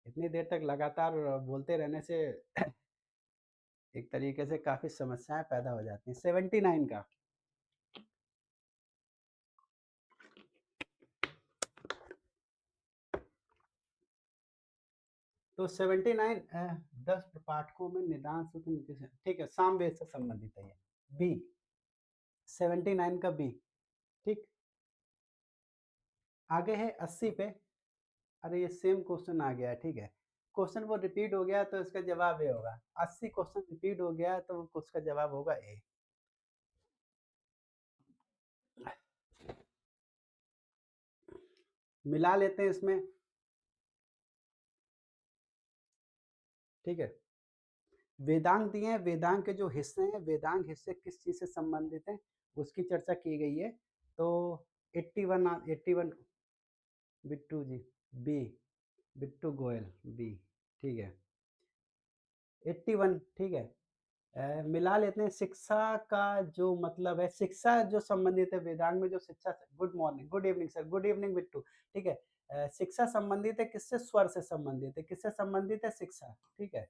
इतनी देर तक लगातार बोलते रहने से एक तरीके से काफी समस्याएं पैदा हो जाती हैं। 79 का, तो 79, 10 प्रपाठकों में निदान सूत्र ठीक है, सामवेद से संबंधित है ये। बी, 79 का बी। ठीक, आगे है 80 पे। अरे ये सेम क्वेश्चन आ गया है। ठीक है, क्वेश्चन वो रिपीट हो गया तो इसका जवाब ए होगा। 80 क्वेश्चन रिपीट हो गया तो उसका जवाब होगा ए। मिला लेते हैं इसमें। ठीक है, वेदांग दिए हैं, वेदांग के जो हिस्से हैं, वेदांग हिस्से किस चीज से संबंधित हैं उसकी चर्चा की गई है। तो 81, 81 बिट्टू जी, बी, बिट्टू गोयल, बी। ठीक है, 81। ठीक है, मिला लेते हैं। शिक्षा का जो मतलब है, शिक्षा जो संबंधित है वेदांग में, जो शिक्षा, good morning, good evening sir, good evening Bittu. ठीक है, शिक्षा संबंधित है किससे? स्वर से संबंधित है। किससे संबंधित है? शिक्षा। ठीक है,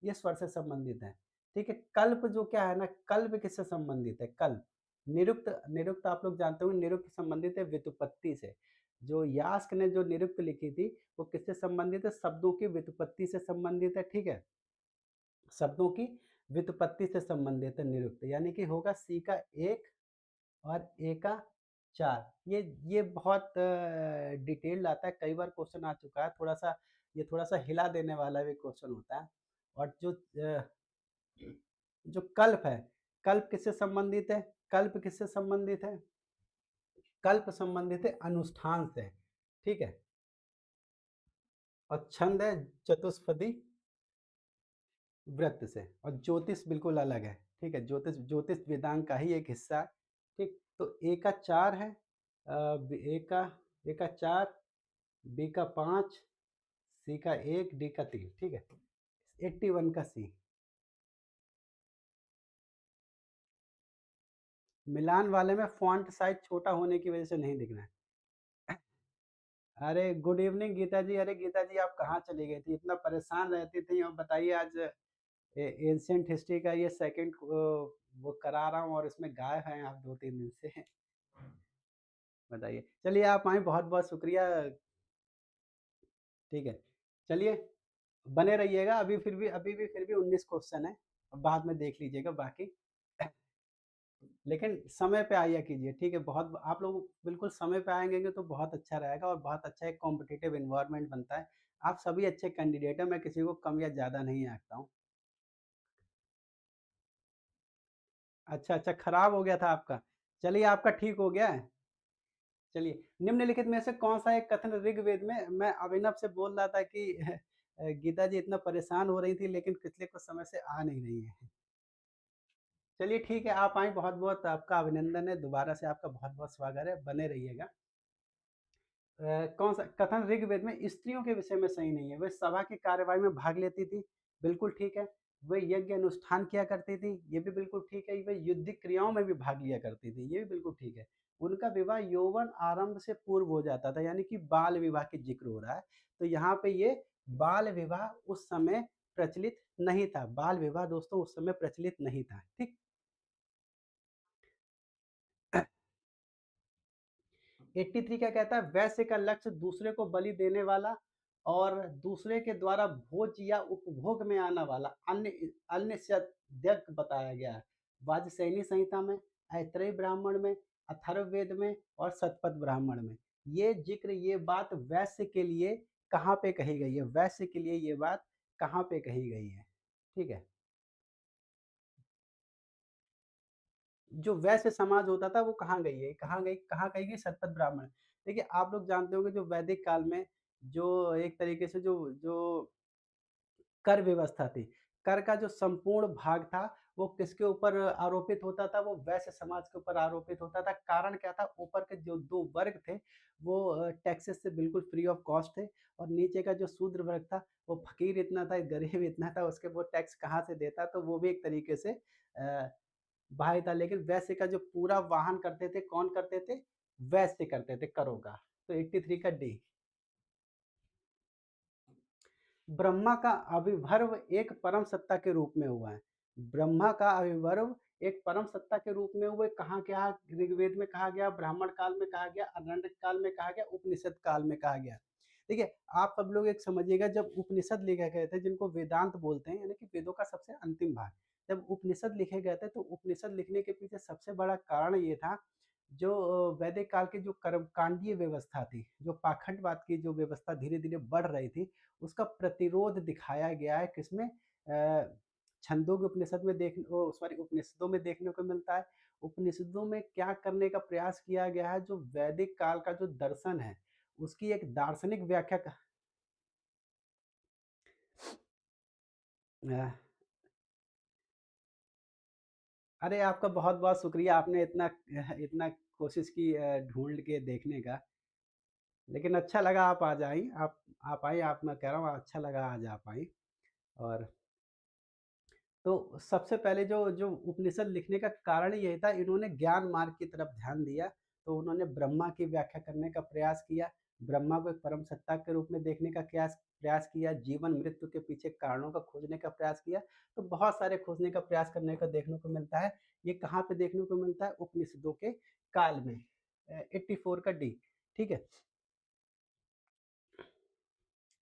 ये स्वर से संबंधित है। ठीक है, कल्प जो क्या है ना, कल्प किससे संबंधित है? कल्प, निरुक्त, निरुक्त आप लोग जानते हो, निरुक्त संबंधित है व्युत्पत्ति से। जो यास्क ने जो निरुक्त लिखी थी वो किससे संबंधित है? शब्दों की व्युत्पत्ति से संबंधित है। ठीक है, शब्दों की व्युत्पत्ति से संबंधित है निरुक्त, यानी कि होगा सी का 1 और ए का 4। ये बहुत डिटेल्ड आता है, कई बार क्वेश्चन आ चुका है। थोड़ा सा ये थोड़ा सा हिला देने वाला भी क्वेश्चन होता है। और जो कल्प है, कल्प किससे संबंधित है? कल्प किससे संबंधित है? कल्प संबंधित है अनुष्ठान से। ठीक है, और छंद है चतुष्पदी वृत्त से। और ज्योतिष बिल्कुल अलग है। ठीक है, ज्योतिष, ज्योतिष वेदांग का ही एक हिस्सा है। ठीक, तो ए का 4 है, ए का 4, बी का 5, सी का 1, डी का 3। ठीक है, 81 का सी। मिलान वाले में फॉन्ट साइज छोटा होने की वजह से नहीं दिख रहा है। अरे गुड इवनिंग गीता जी। अरे गीता जी, आप कहाँ चली गई थी? इतना परेशान रहती थी। और बताइए, आज एंशियंट हिस्ट्री का ये सेकंड वो करा रहा हूँ और इसमें गायब हैं आप 2-3 दिन से। बताइए, चलिए आप आए, बहुत बहुत शुक्रिया। ठीक है, चलिए बने रहिएगा। अभी भी फिर भी 19 क्वेश्चन है, बाद में देख लीजिएगा बाकी। लेकिन समय पे आया कीजिए। ठीक है, बहुत आप लोग बिल्कुल समय पे आएंगे तो बहुत अच्छा रहेगा और बहुत अच्छा एक कॉम्पिटिटिव इन्वायरमेंट बनता है। आप सभी अच्छे कैंडिडेट हैं, मैं किसी को कम या ज़्यादा नहीं आंकता हूँ। अच्छा अच्छा, खराब हो गया था आपका। चलिए आपका ठीक हो गया है। चलिए, निम्नलिखित में से कौन सा एक कथन ऋग्वेद में, मैं अभिनव से बोल रहा था कि गीता जी इतना परेशान हो रही थी लेकिन पिछले कुछ समय से आ नहीं रही है। चलिए ठीक है, आप आए, बहुत बहुत आपका अभिनंदन है, दोबारा से आपका बहुत बहुत स्वागत है, बने रहिएगा। कौन सा कथन ऋग्वेद में स्त्रियों के विषय में सही नहीं है? वे सभा की कार्यवाही में भाग लेती थी, बिल्कुल ठीक है। वे यज्ञ अनुष्ठान किया करती थी, ये भी बिल्कुल ठीक है। वे युद्ध क्रियाओं में भी भाग लिया करती थी, ये भी बिल्कुल ठीक है। उनका विवाह यौवन आरंभ से पूर्व हो जाता था, यानी कि बाल विवाह की जिक्र हो रहा है। तो यहाँ पे ये बाल विवाह उस समय प्रचलित नहीं था। बाल विवाह दोस्तों उस समय प्रचलित नहीं था। ठीक, 83 क्या कहता है? वैश्य का लक्ष्य दूसरे को बलि देने वाला और दूसरे के द्वारा भोज या उपभोग में आने वाला अन्य अन्य से यज्ञ बताया गया है। वाजसैनी संहिता में, ऐतरेय ब्राह्मण में, अथर्ववेद में और शतपथ ब्राह्मण में। ये ज़िक्र, ये बात वैश्य के लिए कहाँ पे कही गई है? वैश्य के लिए ये बात कहाँ पे कही गई है? ठीक है। जो वैश्य समाज होता था वो कहाँ गई है? कहाँ कही गई? शतपथ ब्राह्मण। देखिए, आप लोग जानते होंगे जो वैदिक काल में जो एक तरीके से जो जो कर व्यवस्था थी। कर का जो संपूर्ण भाग था, वो किसके ऊपर आरोपित होता था? वो वैश्य समाज के ऊपर आरोपित होता था। कारण क्या था? ऊपर के जो 2 वर्ग थे, वो टैक्सेस से बिल्कुल फ्री ऑफ कॉस्ट थे और नीचे का जो शूद्र वर्ग था, वो फ़कीर इतना था, गरीब इतना था, उसके वो टैक्स कहाँ से देता? तो वो भी एक तरीके से बाह्य था। लेकिन वैश्य का जो पूरा वाहन करते थे, कौन करते थे? वैश्य करते थे करों का। तो 83 का डी। ब्रह्मा का आविर्भाव एक परम सत्ता के रूप में हुआ है। ब्रह्मा का आविर्भाव एक परम सत्ता के रूप में हुए। कहाँ क्या? ऋग्वेद में कहा गया, ब्राह्मण काल में कहा गया, आरण्यक काल में कहा गया, उपनिषद काल में कहा गया। देखिए, आप सब लोग एक समझिएगा, जब उपनिषद लिखे गए थे, जिनको वेदांत बोलते हैं, यानी कि वेदों का सबसे अंतिम भाग, जब उपनिषद लिखे गए थे, तो उपनिषद लिखने के पीछे सबसे बड़ा कारण ये था, जो वैदिक काल की जो कर्मकांडीय व्यवस्था थी, जो पाखंडवाद की जो व्यवस्था धीरे-धीरे बढ़ रही थी, उसका प्रतिरोध दिखाया गया है किसमें? छंदोग्य उपनिषद में सॉरी, उपनिषदों में देखने को मिलता है। उपनिषदों में क्या करने का प्रयास किया गया है? जो वैदिक काल का जो दर्शन है, उसकी एक दार्शनिक व्याख्या अ, अरे आपका बहुत-बहुत शुक्रिया, आपने इतना इतना कोशिश की ढूँढ के देखने का। लेकिन अच्छा लगा आप आज आई, आप आई, आप, मैं कह रहा हूँ अच्छा लगा आज आप आई। और तो सबसे पहले जो जो उपनिषद लिखने का कारण यही था, इन्होंने ज्ञान मार्ग की तरफ ध्यान दिया। तो उन्होंने ब्रह्मा की व्याख्या करने का प्रयास किया, ब्रह्मा को एक परम सत्ता के रूप में देखने का प्रयास प्रयास किया, जीवन मृत्यु के पीछे कारणों का खोजने का प्रयास किया। तो बहुत सारे खोजने का प्रयास करने का देखने को मिलता है। ये कहाँ पे देखने को मिलता है? उपनिषदों के काल में। 84 का डी। ठीक है,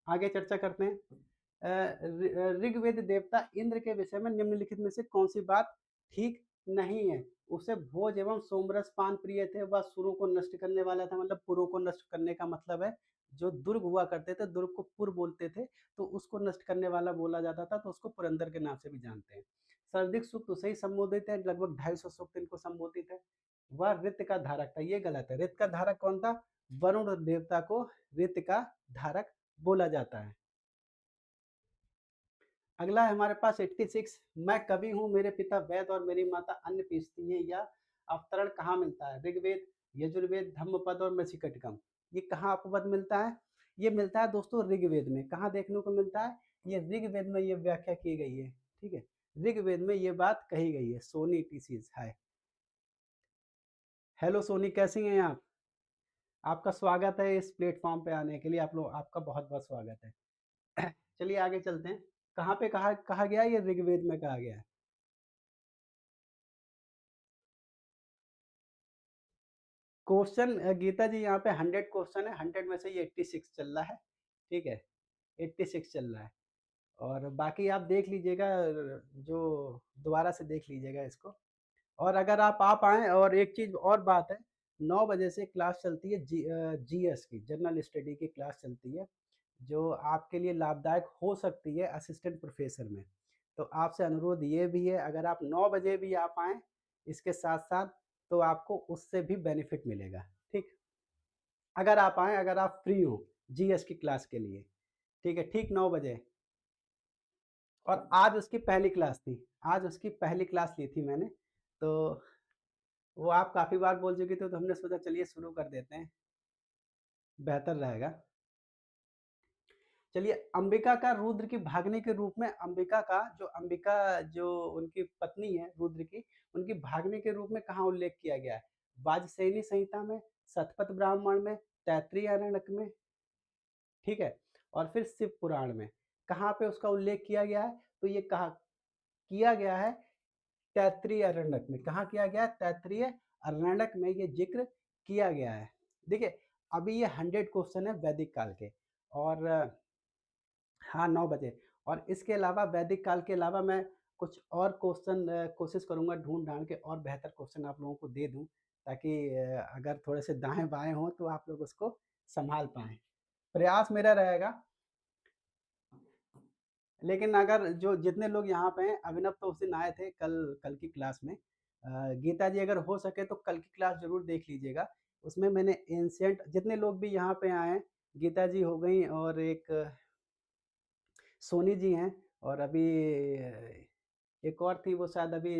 आगे चर्चा करते हैं। ऋग्वेद देवता इंद्र के विषय में निम्नलिखित में से कौन सी बात ठीक नहीं है? उसे भोज एवं सोमरस पान प्रिय थे, वह सुरों को नष्ट करने वाला था। मतलब पुरों को नष्ट करने का मतलब है, जो दुर्ग हुआ करते थे, दुर्ग को पुर बोलते थे, तो उसको नष्ट करने वाला बोला जाता था, तो उसको पुरंदर के नाम से भी जानते हैं। सर्दिक सूक्त उसे ही संबोधित है, लगभग 250 सूक्त इनको संबोधित है। वह रित का धारक था, ये गलत है। रित का धारक कौन था? वरुण देवता को रित का धारक बोला जाता है। अगला है हमारे पास 86। मैं कवि हूँ, मेरे पिता वैद और मेरी माता अन्न पीसती हैं। यह अवतरण कहाँ मिलता है? ऋग्वेद, यजुर्वेद, धम्मपद और मृच्छकटिकम। ये कहाँ अपपद मिलता है? ये मिलता है दोस्तों ऋग्वेद में। कहाँ देखने को मिलता है? ये ऋग्वेद में ये व्याख्या की गई है। ठीक है, ऋग्वेद में ये बात कही गई है। सोनी टीसीज हाय। हेलो सोनी, कैसी हैं आप? आपका स्वागत है इस प्लेटफॉर्म पे आने के लिए। आप लोग, आपका बहुत बहुत स्वागत है। चलिए आगे चलते हैं। कहाँ पे कहा कहा गया है? ये ऋग्वेद में कहा गया है। क्वेश्चन गीता जी, यहाँ पे 100 क्वेश्चन है, 100 में से ये 86 चल रहा है। ठीक है, 86 चल रहा है। और बाकी आप देख लीजिएगा, जो दोबारा से देख लीजिएगा इसको। और अगर आप आ पाएँ, और एक चीज़ और बात है, 9 बजे से क्लास चलती है, जीएस की, जनरल स्टडी की क्लास चलती है, जो आपके लिए लाभदायक हो सकती है असिस्टेंट प्रोफेसर में। तो आपसे अनुरोध ये भी है, अगर आप 9 बजे भी आ पाएँ इसके साथ-साथ, तो आपको उससे भी बेनिफिट मिलेगा। ठीक? अगर आप आएँ, अगर आप फ्री हो जीएस की क्लास के लिए। ठीक है, ठीक 9 बजे। और आज उसकी पहली क्लास थी, आज उसकी पहली क्लास ली थी मैंने। तो वो आप काफ़ी बार बोल चुकी थी, तो हमने सोचा चलिए शुरू कर देते हैं, बेहतर रहेगा। चलिए, अंबिका का रुद्र की भागने के रूप में, अंबिका जो उनकी पत्नी है रुद्र की, उनकी भागने के रूप में कहाँ उल्लेख किया गया है? वाजसेयनी संहिता में, शतपथ ब्राह्मण में, तैत्तिरीय आरण्यक में। ठीक है, और फिर शिव पुराण में। कहाँ पे उसका उल्लेख किया गया है? तो ये कहा किया गया है तैत्तिरीय अरण्यक में। कहाँ किया गया है? तैत्तिरीय अरण्यक में ये जिक्र किया गया है। देखिए, अभी ये 100 क्वेश्चन है वैदिक काल के। और हाँ, 9 बजे। और इसके अलावा वैदिक काल के अलावा मैं कुछ और क्वेश्चन कोशिश करूँगा ढूँढ-ढाँड़ के और बेहतर क्वेश्चन आप लोगों को दे दूँ, ताकि अगर थोड़े से दाएँ-बाएँ हों तो आप लोग उसको सँभाल पाएँ। प्रयास मेरा रहेगा, लेकिन अगर जो जितने लोग यहाँ पे हैं, अभिनव तो उस दिन आए थे कल कल की क्लास में। गीता जी अगर हो सके तो कल की क्लास ज़रूर देख लीजिएगा। उसमें मैंने एंशिएंट जितने लोग भी यहाँ पे आए हैं, गीता जी हो गईं और एक सोनी जी हैं और अभी एक और थी वो शायद अभी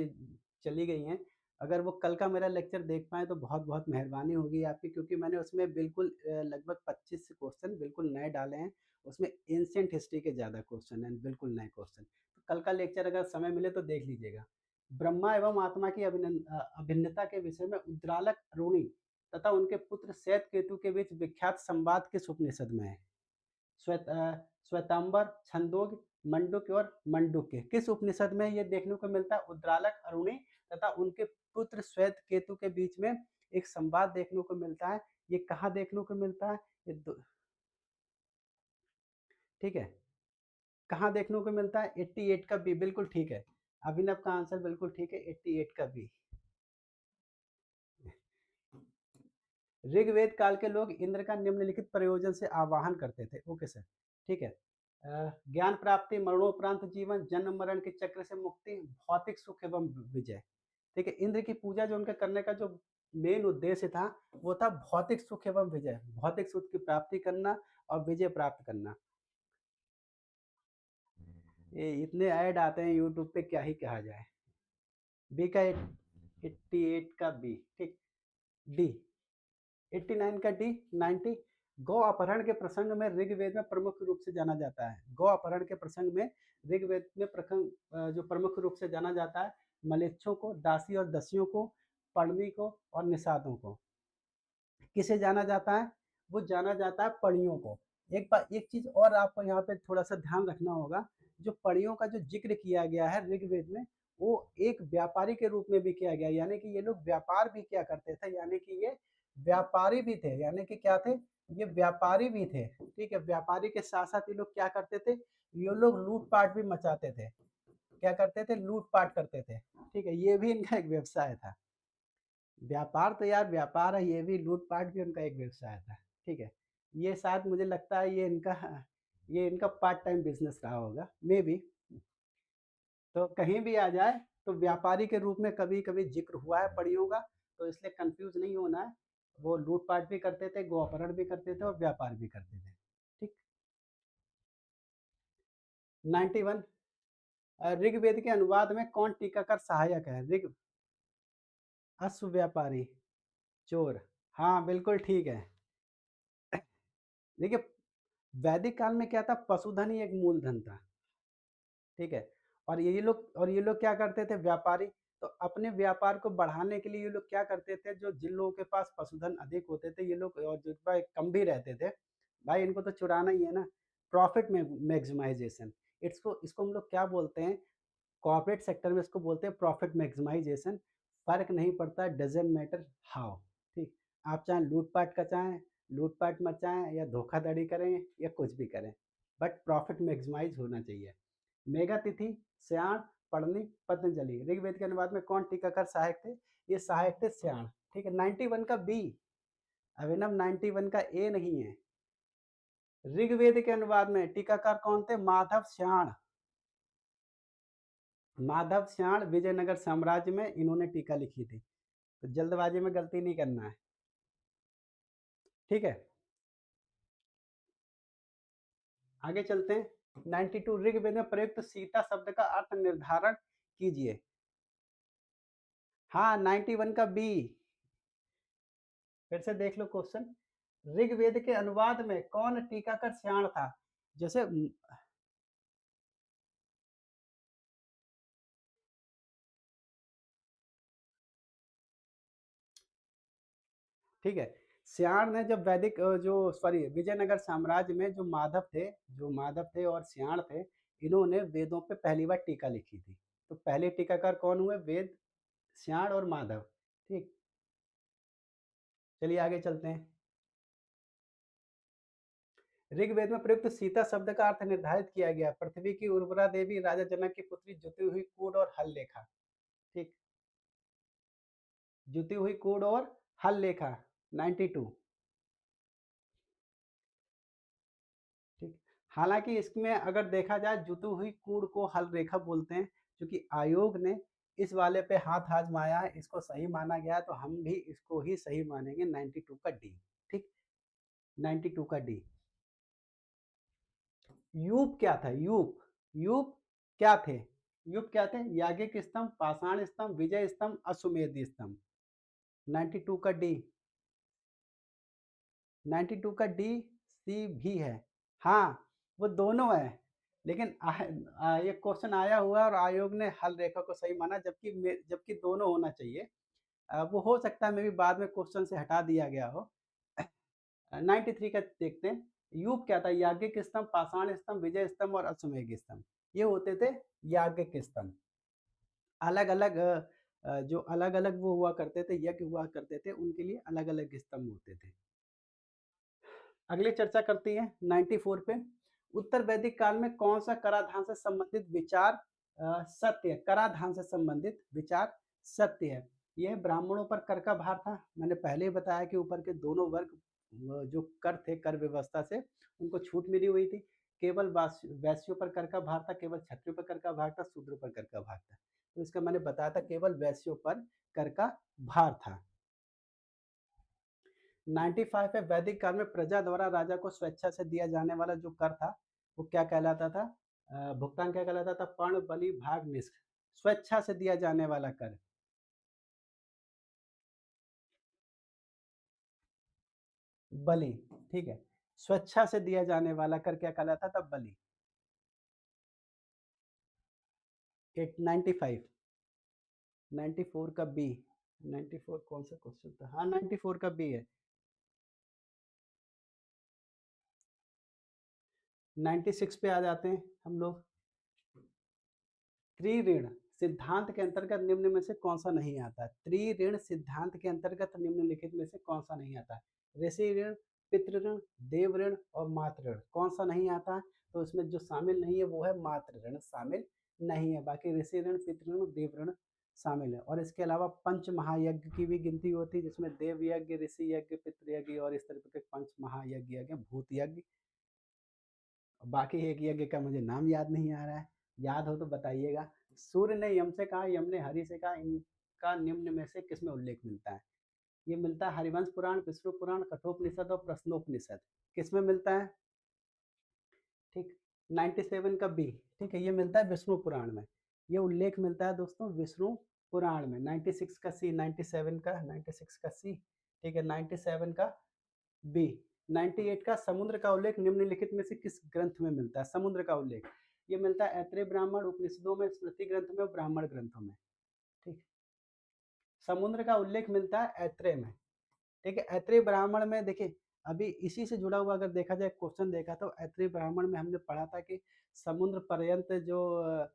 चली गई हैं। अगर वो कल का मेरा लेक्चर देख पाएँ तो बहुत-बहुत मेहरबानी होगी आपकी, क्योंकि मैंने उसमें बिल्कुल लगभग 25 क्वेश्चन बिल्कुल नए डाले हैं। उसमें एंशिएंट हिस्ट्री के ज़्यादा क्वेश्चन हैं, बिल्कुल नए क्वेश्चन। तो कल का लेक्चर अगर समय मिले तो देख लीजिएगा। ब्रह्मा एवं आत्मा की अभिन्नता के विषय में उद्दालक अरुणि तथा उनके पुत्र श्वेत-केतु के बीच विख्यात संवाद किस उपनिषद में है? श्वेतांबर, छंदोग्य, मंडूक्य और मंडूक्य किस उपनिषद में ये देखने को मिलता है? उद्दालक अरुणि तथा उनके पुत्र श्वेत केतु के बीच में एक संवाद देखने को मिलता है। ये कहाँ देखने को मिलता है? ये ठीक है, कहाँ देखने को मिलता है? 88 का बी, बिल्कुल ठीक है। अभिनव का आंसर बिल्कुल ठीक है, 88 का बी। ऋग्वेद काल के लोग इंद्र का निम्नलिखित प्रयोजन से आवाहन करते थे। ओके सर, ठीक है। ज्ञान प्राप्ति, मरणोपरांत जीवन, जन्म मरण के चक्र से मुक्ति, भौतिक सुख एवं विजय। ठीक है, इंद्र की पूजा जो उनका करने का जो मेन उद्देश्य था वो था भौतिक सुख एवं विजय, भौतिक सुख की प्राप्ति करना और विजय प्राप्त करना। ये इतने ऐड आते हैं यूट्यूब पे, क्या ही कहा जाए। बी का 88 का बी, ठीक। डी 89 का डी 90। गौ अपहरण के प्रसंग में ऋग्वेद में प्रमुख रूप से जाना जाता है। गौ अपहरण के प्रसंग में ऋग्वेद में जो प्रमुख रूप से जाना जाता है, मलेच्छों को, दासी और दसियों को, पढ़नी को और निषादों को। किसे जाना जाता है? वो जाना जाता है पढ़ियों को। एक बार एक चीज और आपको यहाँ पे थोड़ा सा ध्यान रखना होगा, जो पढ़ियों का जो जिक्र किया गया है ऋग्वेद में, वो एक व्यापारी के रूप में भी किया गया, यानी कि ये लोग व्यापार भी किया करते थे, यानी कि ये व्यापारी भी थे। यानी कि क्या थे? ये व्यापारी भी थे। ठीक है, व्यापारी के साथ साथ ये लोग क्या करते थे? ये लोग लूटपाट भी मचाते थे। क्या करते थे? लूटपाट करते थे। ठीक है, ये भी इनका एक व्यवसाय था। व्यापार तो यार व्यापार है, ये भी लूट-पाट भी उनका एक व्यवसाय था, ठीक है। ये शायद मुझे लगता है ये इनका पार्ट टाइम बिज़नेस रहा होगा, मेबी। तो कहीं भी आ जाए तो व्यापारी के रूप में कभी-कभी ज़िक्र हुआ है परियों का, तो इसलिए कन्फ्यूज़ नहीं होना है। वो लूट-पाट भी करते थे, गो अपहरण भी करते थे और व्यापार भी करते थे, ठीक। 91। ऋग्वेद के अनुवाद में कौन टीकाकार सहायक है? अश्व व्यापारी, चोर। हाँ, बिल्कुल ठीक है। देखिए, वैदिक काल में क्या था? पशुधन ही एक मूलधन था, ठीक है। और ये लोग क्या करते थे? व्यापारी। तो अपने व्यापार को बढ़ाने के लिए ये लोग क्या करते थे? जो जिन लोगों के पास पशुधन अधिक होते थे, ये लोग और जिनके पास कम भी रहते थे, भाई इनको तो चुराना ही है ना। प्रॉफिट मैक्सिमाइजेशन, इसको इसको हम लोग क्या बोलते हैं? कॉर्पोरेट सेक्टर में इसको बोलते हैं प्रॉफिट मैक्सिमाइजेशन। फ़र्क नहीं पड़ता, डज़न्ट मैटर हाउ, ठीक। आप चाहे लूट-पाट कचाएँ, लूट-पाट मचाएँ या धोखाधड़ी करें या कुछ भी करें, बट प्रॉफिट मैक्सिमाइज़ होना चाहिए। मेघातिथि, श्याण, पढ़नी, पतंजलि। ऋग्वेद के अनुवाद में कौन टीकाकार सहायक थे? ये सहायक थे श्याण, ठीक है। 91 का बी, अभिनव 91 का ए नहीं है। ऋग्वेद के अनुवाद में टीकाकार कौन थे? माधव श्याण। माधव श्याण विजयनगर साम्राज्य में इन्होंने टीका लिखी थी। तो जल्दबाजी में गलती नहीं करना है, ठीक है। आगे चलते हैं। 92 ऋग्वेद में प्रयुक्त सीता शब्द का अर्थ निर्धारण कीजिए। हाँ, 91 का बी। फिर से देख लो क्वेश्चन। ऋग्वेद के अनुवाद में कौन टीकाकार श्याण था? जैसे ठीक है, श्याण ने जब वैदिक जो सॉरी विजयनगर साम्राज्य में जो माधव थे और श्याण थे, इन्होंने वेदों पे पहली बार टीका लिखी थी। तो पहले टीकाकार कौन हुए? वेद, श्याण और माधव, ठीक। चलिए आगे चलते हैं। ऋग्वेद में प्रयुक्त सीता शब्द का अर्थ निर्धारित किया गया। पृथ्वी की उर्वरा देवी, राजा जनक की पुत्री, जुती हुई कूड और हल लेखा, ठीक। जुती हुई कूड और हल रेखा 92। ठीक। हालाँकि इसमें अगर देखा जाए जुती हुई कूड़ को हल रेखा बोलते हैं, क्योंकि आयोग ने इस वाले पे हाथ आज़माया है, इसको सही माना गया है, तो हम भी इसको ही सही मानेंगे 92 का डी। ठीक, 92 का डी। यूप क्या था? यूप, यूप क्या थे? यूप क्या थे? याज्ञिक स्तंभ, पाषाण स्तंभ, विजय स्तंभ, अश्वमेध स्तंभ। 92 का डी, 92 का डी, सी भी है। हाँ, वो दोनों है, लेकिन ये क्वेश्चन आया हुआ है और आयोग ने हल रेखा को सही माना, जबकि दोनों होना चाहिए। वो हो सकता है मे बी बाद में क्वेश्चन से हटा दिया गया हो। 93 का देखते हैं। यूप क्या था? याज्ञिक स्तंभ, पाषाण स्तंभ, विजय स्तंभ और अश्वमेध स्तंभ। ये होते थे याज्ञिक स्तंभ। अलग-अलग जो अलग-अलग वो हुआ करते थे, यज्ञ हुआ करते थे, उनके लिए अलग-अलग स्तंभ होते थे। अगली चर्चा करती है 94 पे। उत्तर वैदिक काल में कौन सा कराधान से संबंधित विचार सत्य है? कराधान से संबंधित विचार सत्य है। यह ब्राह्मणों पर कर का भार था। मैंने पहले ही बताया कि ऊपर के दोनों वर्ग जो कर थे, कर व्यवस्था से उनको छूट मिली हुई थी। केवल वैश्यों पर कर का भार था, केवल क्षत्रियों पर कर का भार था, शूद्रों पर कर का भार था। तो इसका मैंने बताया था केवल वैश्यों पर कर का भार था। 95 है। वैदिक काल में प्रजा द्वारा राजा को स्वेच्छा से दिया जाने वाला जो कर था, वो क्या कहलाता था? भुगतान क्या कहलाता था? पर्ण, बलि, भाग, निष्क। स्वेच्छा से दिया जाने वाला कर, बलि। ठीक है, स्वेच्छा से दिया जाने वाला कर क्या कहलाता था? बलि। 95, 94 का बी। 94 कौन सा क्वेश्चन था? हाँ, 94 का बी है। 96 पे आ जाते हैं हम लोग। त्रिऋण सिद्धांत के अंतर्गत निम्न में से कौन सा नहीं आता है? त्रिऋण सिद्धांत के अंतर्गत निम्नलिखित में से कौन सा नहीं आता है? ऋषि ऋण, पितृ ऋण, देव ऋण और मातृ ऋण। कौन सा नहीं आता है? तो इसमें जो शामिल नहीं है वो है मातृ ऋण, शामिल नहीं है। बाकी ऋषि ऋण, पितृ ऋण, देव ऋण शामिल है। और इसके अलावा पंच महायज्ञ की भी गिनती होती है, जिसमें देव यज्ञ, ऋषि यज्ञ, पितृ यज्ञ और इस तरह के पंच महायज्ञ यज्ञ, भूत यज्ञ। बाकी एक यज्ञ का मुझे नाम याद नहीं आ रहा है, याद हो तो बताइएगा। सूर्य ने यम से कहा, यम ने हरि से कहा, इनका निम्न में से किसमें उल्लेख मिलता है? ये मिलता है हरिवंश पुराण, विष्णु पुराण, कठोपनिषद और प्रश्नोपनिषद। किसमें मिलता है? ठीक, 97 का बी। ठीक है, ये मिलता है विष्णु पुराण में। ये उल्लेख मिलता है दोस्तों विष्णु पुराण में। 96 का सी, 97 का, 96 का सी। ठीक है, 97 का बी। 98 का समुद्र का उल्लेख निम्नलिखित में से किस ग्रंथ में मिलता है? समुद्र का उल्लेख ये मिलता है ऐत्रेय ब्राह्मण, उपनिषदों में, स्मृति ग्रंथ में और ब्राह्मण ग्रंथों में। ठीक, समुद्र का उल्लेख मिलता है ऐत्रेय में। ठीक है, ऐत्रेय ब्राह्मण में देखिए, अभी इसी से जुड़ा हुआ अगर देखा जाए क्वेश्चन देखा तो ऐत्रेय ब्राह्मण में हमने पढ़ा था कि समुद्र पर्यंत जो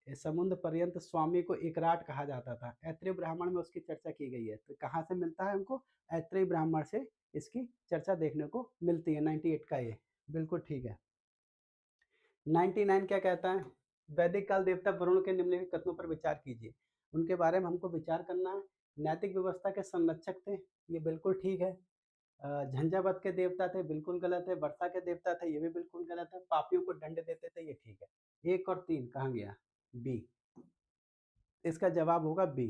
समुद्र पर्यंत स्वामी को एकराट कहा जाता था। ऐत्रेय ब्राह्मण में उसकी चर्चा की गई है। तो कहाँ से मिलता है हमको? ऐत्रेय ब्राह्मण से इसकी चर्चा देखने को मिलती है। 98 का ये बिल्कुल ठीक है। 99 क्या कहता है? वैदिक काल देवता वरुण के निम्नलिखित कथनों पर विचार कीजिए। उनके बारे में हमको विचार करना है। नैतिक व्यवस्था के संरक्षक थे, ये बिल्कुल ठीक है। झंझावात के देवता थे, बिल्कुल गलत है। वर्षा के देवता थे, ये भी बिल्कुल गलत है। पापियों को दंड देते थे, ये ठीक है। 1 और 3 कहाँ गया? बी। इसका जवाब होगा बी।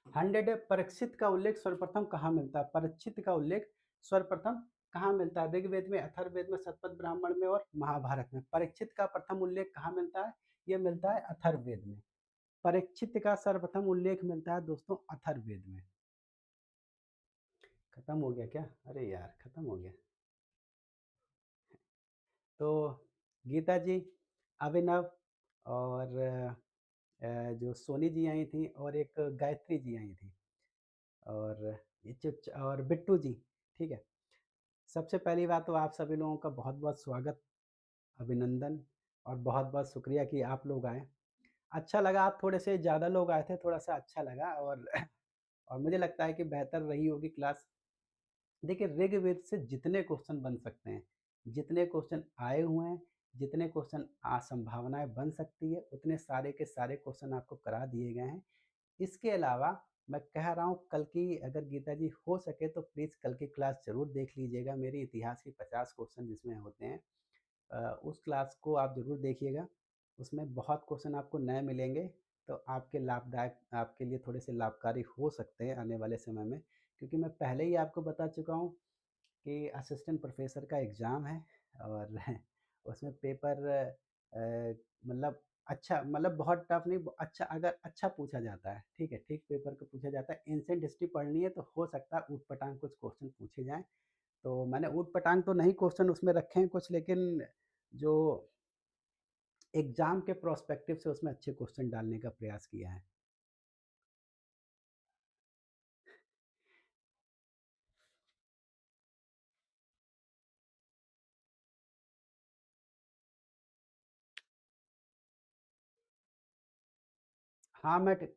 100 है। परीक्षित का उल्लेख सर्वप्रथम कहाँ मिलता है? परीक्षित का उल्लेख सर्वप्रथम कहाँ मिलता है? ऋग्वेद में, अथर्ववेद में, शतपथ ब्राह्मण में और महाभारत में। परीक्षित का प्रथम उल्लेख कहाँ मिलता है? ये मिलता है अथर्ववेद में। परीक्षित का सर्वप्रथम उल्लेख मिलता है दोस्तों अथर्ववेद में। खत्म हो गया क्या? अरे यार, खत्म हो गया। तो गीता जी, अभिनव और जो सोनी जी आई थी और एक गायत्री जी आई थी और ये और बिट्टू जी। ठीक है, सबसे पहली बात तो आप सभी लोगों का बहुत बहुत स्वागत, अभिनंदन और बहुत बहुत शुक्रिया कि आप लोग आए। अच्छा लगा, आप थोड़े से ज़्यादा लोग आए थे, थोड़ा सा अच्छा लगा और और मुझे लगता है कि बेहतर रही होगी क्लास। देखिए, ऋग्वेद से जितने क्वेश्चन बन सकते हैं, जितने क्वेश्चन आए हुए हैं, जितने क्वेश्चन संभावनाएं बन सकती है, उतने सारे के सारे क्वेश्चन आपको करा दिए गए हैं। इसके अलावा मैं कह रहा हूँ कल की अगर गीता जी हो सके तो प्लीज़ कल की क्लास ज़रूर देख लीजिएगा। मेरी इतिहास की 50 क्वेश्चन जिसमें होते हैं, उस क्लास को आप ज़रूर देखिएगा। उसमें बहुत क्वेश्चन आपको नए मिलेंगे, तो आपके लाभदायक आपके लिए थोड़े से लाभकारी हो सकते हैं आने वाले समय में। क्योंकि मैं पहले ही आपको बता चुका हूँ कि असिस्टेंट प्रोफ़ेसर का एग्ज़ाम है और उसमें पेपर मतलब अच्छा मतलब बहुत टफ़ नहीं अच्छा अगर अच्छा पूछा जाता है, ठीक है? ठीक पेपर को पूछा जाता है, एंशिएंट हिस्ट्री पढ़नी है तो हो सकता है ऊट-पटांग कुछ क्वेश्चन पूछे जाएँ। तो मैंने ऊट-पटांग तो नहीं क्वेश्चन उसमें रखे हैं कुछ लेकिन जो एग्ज़ाम के प्रोस्पेक्टिव से उसमें अच्छे क्वेश्चन डालने का प्रयास किया है। हाँ, मैं ट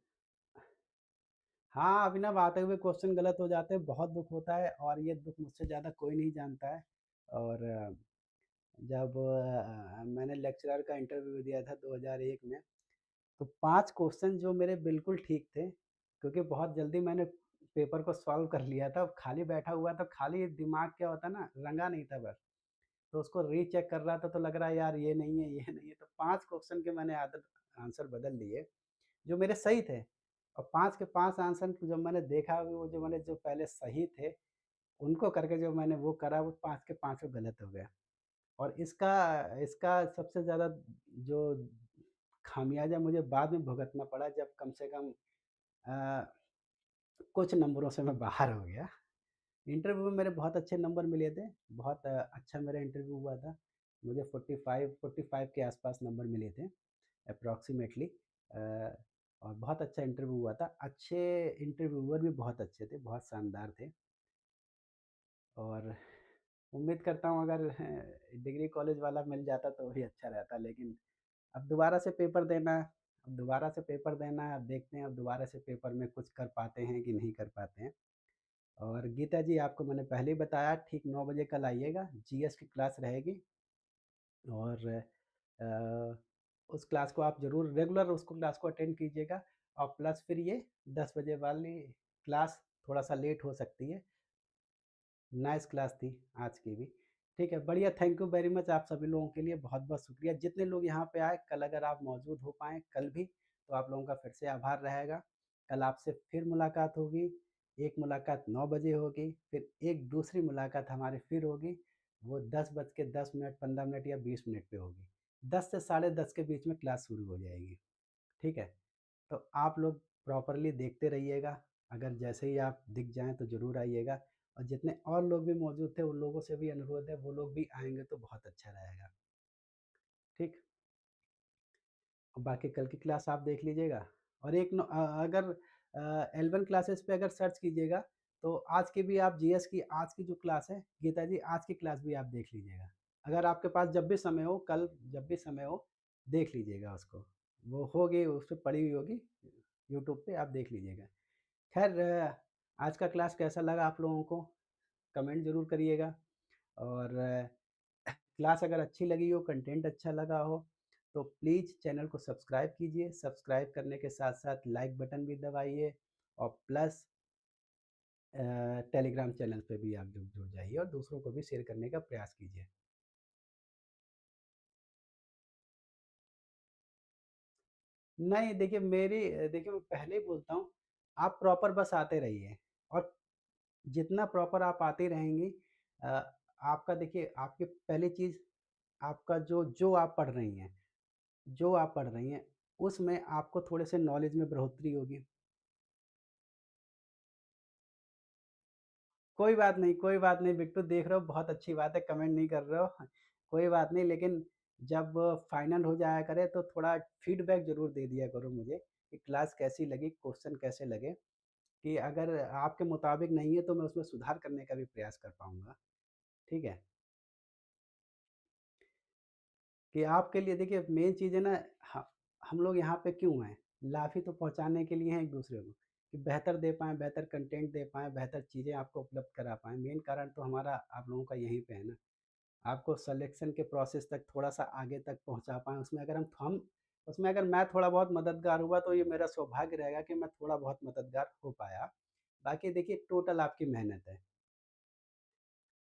हाँ, अभिनव आते हुए क्वेश्चन गलत हो जाते हैं, बहुत दुःख होता है और ये दुःख मुझसे ज़्यादा कोई नहीं जानता है। और जब मैंने लेक्चरर का इंटरव्यू दिया था 2001 में, तो 5 क्वेश्चन जो मेरे बिल्कुल ठीक थे, क्योंकि बहुत जल्दी मैंने पेपर को सॉल्व कर लिया था, खाली बैठा हुआ था, खाली दिमाग क्या होता है ना, रंगा नहीं था बस। तो उसको रीचेक कर रहा था तो लग रहा है यार ये नहीं है, ये नहीं है, तो 5 क्वेश्चन के मैंने आदत आंसर बदल दिए, जो मेरे सही थे और 5 के 5 आंसर जब मैंने देखा वो जो मैंने जो पहले सही थे, उनको करके जो मैंने वो करा वो 5 के पाँचों गलत हो गया। और इसका इसका सबसे ज़्यादा जो खामियाज़ा मुझे बाद में भुगतना पड़ा जब कम से कम अ, कुछ नंबरों से मैं बाहर हो गया। इंटरव्यू में मेरे बहुत अच्छे नंबर मिले थे, बहुत अच्छा मेरा इंटरव्यू हुआ था। मुझे 45 के आस-पास नंबर मिले थे अप्रॉक्सिमेटली और बहुत अच्छा इंटरव्यू हुआ था। अच्छे इंटरव्यूअर भी बहुत अच्छे थे, बहुत शानदार थे और उम्मीद करता हूँ अगर डिग्री कॉलेज वाला मिल जाता तो भी अच्छा रहता, लेकिन अब दोबारा से पेपर देना है, अब दोबारा से पेपर देना है, अब देखते हैं अब दोबारा से पेपर में कुछ कर पाते हैं कि नहीं कर पाते हैं। और गीता जी आपको मैंने पहले ही बताया ठीक 9 बजे कल आइएगा, जीएस की क्लास रहेगी और अ, उस क्लास को आप ज़रूर रेगुलर उसको क्लास को अटेंड कीजिएगा और प्लस फिर ये 10 बजे वाली क्लास थोड़ा-सा लेट हो सकती है। नाइस क्लास थी आज की भी। ठीक है, बढ़िया थैंक यू वेरी मच आप सभी लोगों के लिए बहुत-बहुत शुक्रिया। जितने लोग यहाँ पे आए, कल अगर आप मौजूद हो पाएँ कल भी, तो आप लोगों का फिर से आभार रहेगा। कल आपसे फिर मुलाकात होगी, एक मुलाकात 9 बजे होगी, फिर एक दूसरी मुलाकात हमारी फिर होगी, वो 10 बज के 10 मिनट, 15 मिनट या 20 मिनट पे होगी। 10 से साढ़े 10 के बीच में क्लास शुरू हो जाएगी, ठीक है? तो आप लोग प्रॉपरली देखते रहिएगा, अगर जैसे ही आप दिख जाएँ तो ज़रूर आइएगा और जितने और लोग भी मौजूद थे उन लोगों से भी अनुरोध है वो लोग भी आएँगे तो बहुत अच्छा रहेगा, ठीक? और बाकी कल की क्लास आप देख लीजिएगा और अगर L1 क्लासेस पे अगर सर्च कीजिएगा तो आज की भी आप जीएस की आज की जो क्लास है, गीता जी आज की क्लास भी आप देख लीजिएगा। अगर आपके पास जब भी समय हो, कल जब भी समय हो, देख लीजिएगा उसको। वो होगी उस पे पड़ी हुई होगी, यूट्यूब पे आप देख लीजिएगा। ख़ैर आज का क्लास कैसा लगा आप लोगों को? कमेंट ज़रूर करिएगा और क्लास अगर अच्छी लगी हो, कंटेंट अच्छा लगा हो, तो प्लीज़ चैनल को सब्सक्राइब कीजिए। सब्सक्राइब करने के साथ-साथ लाइक बटन भी दबाइए और प्लस टेलीग्राम चैनल पे भी आप जुड़ जाइए और दूसरों को भी शेयर करने का प्रयास कीजिए। नहीं देखिए देखिए मैं पहले ही बोलता हूँ, आप प्रॉपर बस आते रहिए और जितना प्रॉपर आप आते रहेंगी अ, आपका देखिए आपकी पहली चीज़ आपका जो आप पढ़ रही हैं जो आप पढ़ रही हैं, उसमें आपको थोड़े से नॉलेज में बढ़ोतरी होगी। कोई बात नहीं बिट्टू देख रहे हो बहुत अच्छी बात है, कमेंट नहीं कर रहे हो। कोई बात नहीं लेकिन जब फाइनल हो जाया करे तो थोड़ा फीडबैक ज़रूर दे दिया करो मुझे कि क्लास कैसी लगी, क्वेश्चन कैसे लगे, कि अगर आपके मुताबिक नहीं है तो मैं उसमें सुधार करने का भी प्रयास कर पाऊँगा। ठीक है? कि आपके लिए देखिए मेन चीज़ है ना ह हम लोग यहाँ पे क्यों हैं? लाभ ही तो पहुँचाने के लिए हैं एक-दूसरे को, कि बेहतर दे पाएँ, बेहतर कंटेंट दे पाएँ, बेहतर चीज़ें आपको उपलब्ध करा पाएँ। मेन कारण तो हमारा आप लोगों का यहीं पे है ना। आपको सिलेक्शन के प्रोसेस तक थोड़ा-सा आगे तक पहुँचा पाएँ, उसमें अगर हम उसमें अगर मैं थोड़ा बहुत मददगार हुआ तो ये मेरा सौभाग्य रहेगा कि मैं थोड़ा बहुत मददगार हो पाया। बाकी देखिए टोटल आपकी मेहनत है।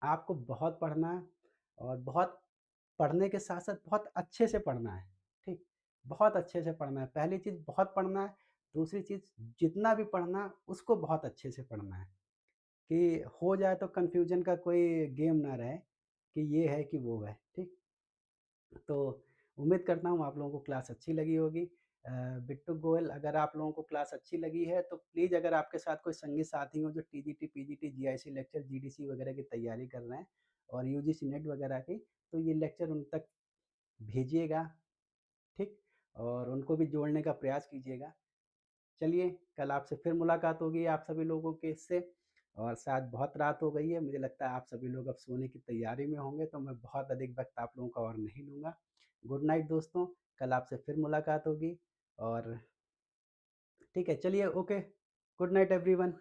आपको बहुत पढ़ना है और बहुत पढ़ने के साथ-साथ बहुत अच्छे से पढ़ना है, ठीक? बहुत अच्छे से पढ़ना है। पहली चीज़ बहुत पढ़ना है, दूसरी चीज़ जितना भी पढ़ना है उसको बहुत अच्छे से पढ़ना है, कि हो जाए तो कन्फ्यूज़न का कोई गेम ना रहे कि ये है कि वो है, ठीक? तो उम्मीद करता हूँ आप लोगों को क्लास अच्छी लगी होगी। बिट्टू गोयल अगर आप लोगों को क्लास अच्छी लगी है तो प्लीज़ अगर आपके साथ कोई संगी साथी हो जो TGT, PGT, GIC lecture, GDC वगैरह की तैयारी कर रहे हैं और यूजीसी नेट वगैरह की, तो ये लेक्चर उन तक भेजिएगा, ठीक? और उनको भी जोड़ने का प्रयास कीजिएगा। चलिए, कल आपसे फिर मुलाकात होगी आप सभी लोगों के इससे और शायद बहुत रात हो गई है, मुझे लगता है आप सभी लोग अब सोने की तैयारी में होंगे, तो मैं बहुत अधिक वक़्त आप लोगों का और नहीं लूँगा। गुड नाइट दोस्तों, कल आपसे फिर मुलाकात होगी और ठीक है, चलिए ओके, गुड नाइट एवरीवन।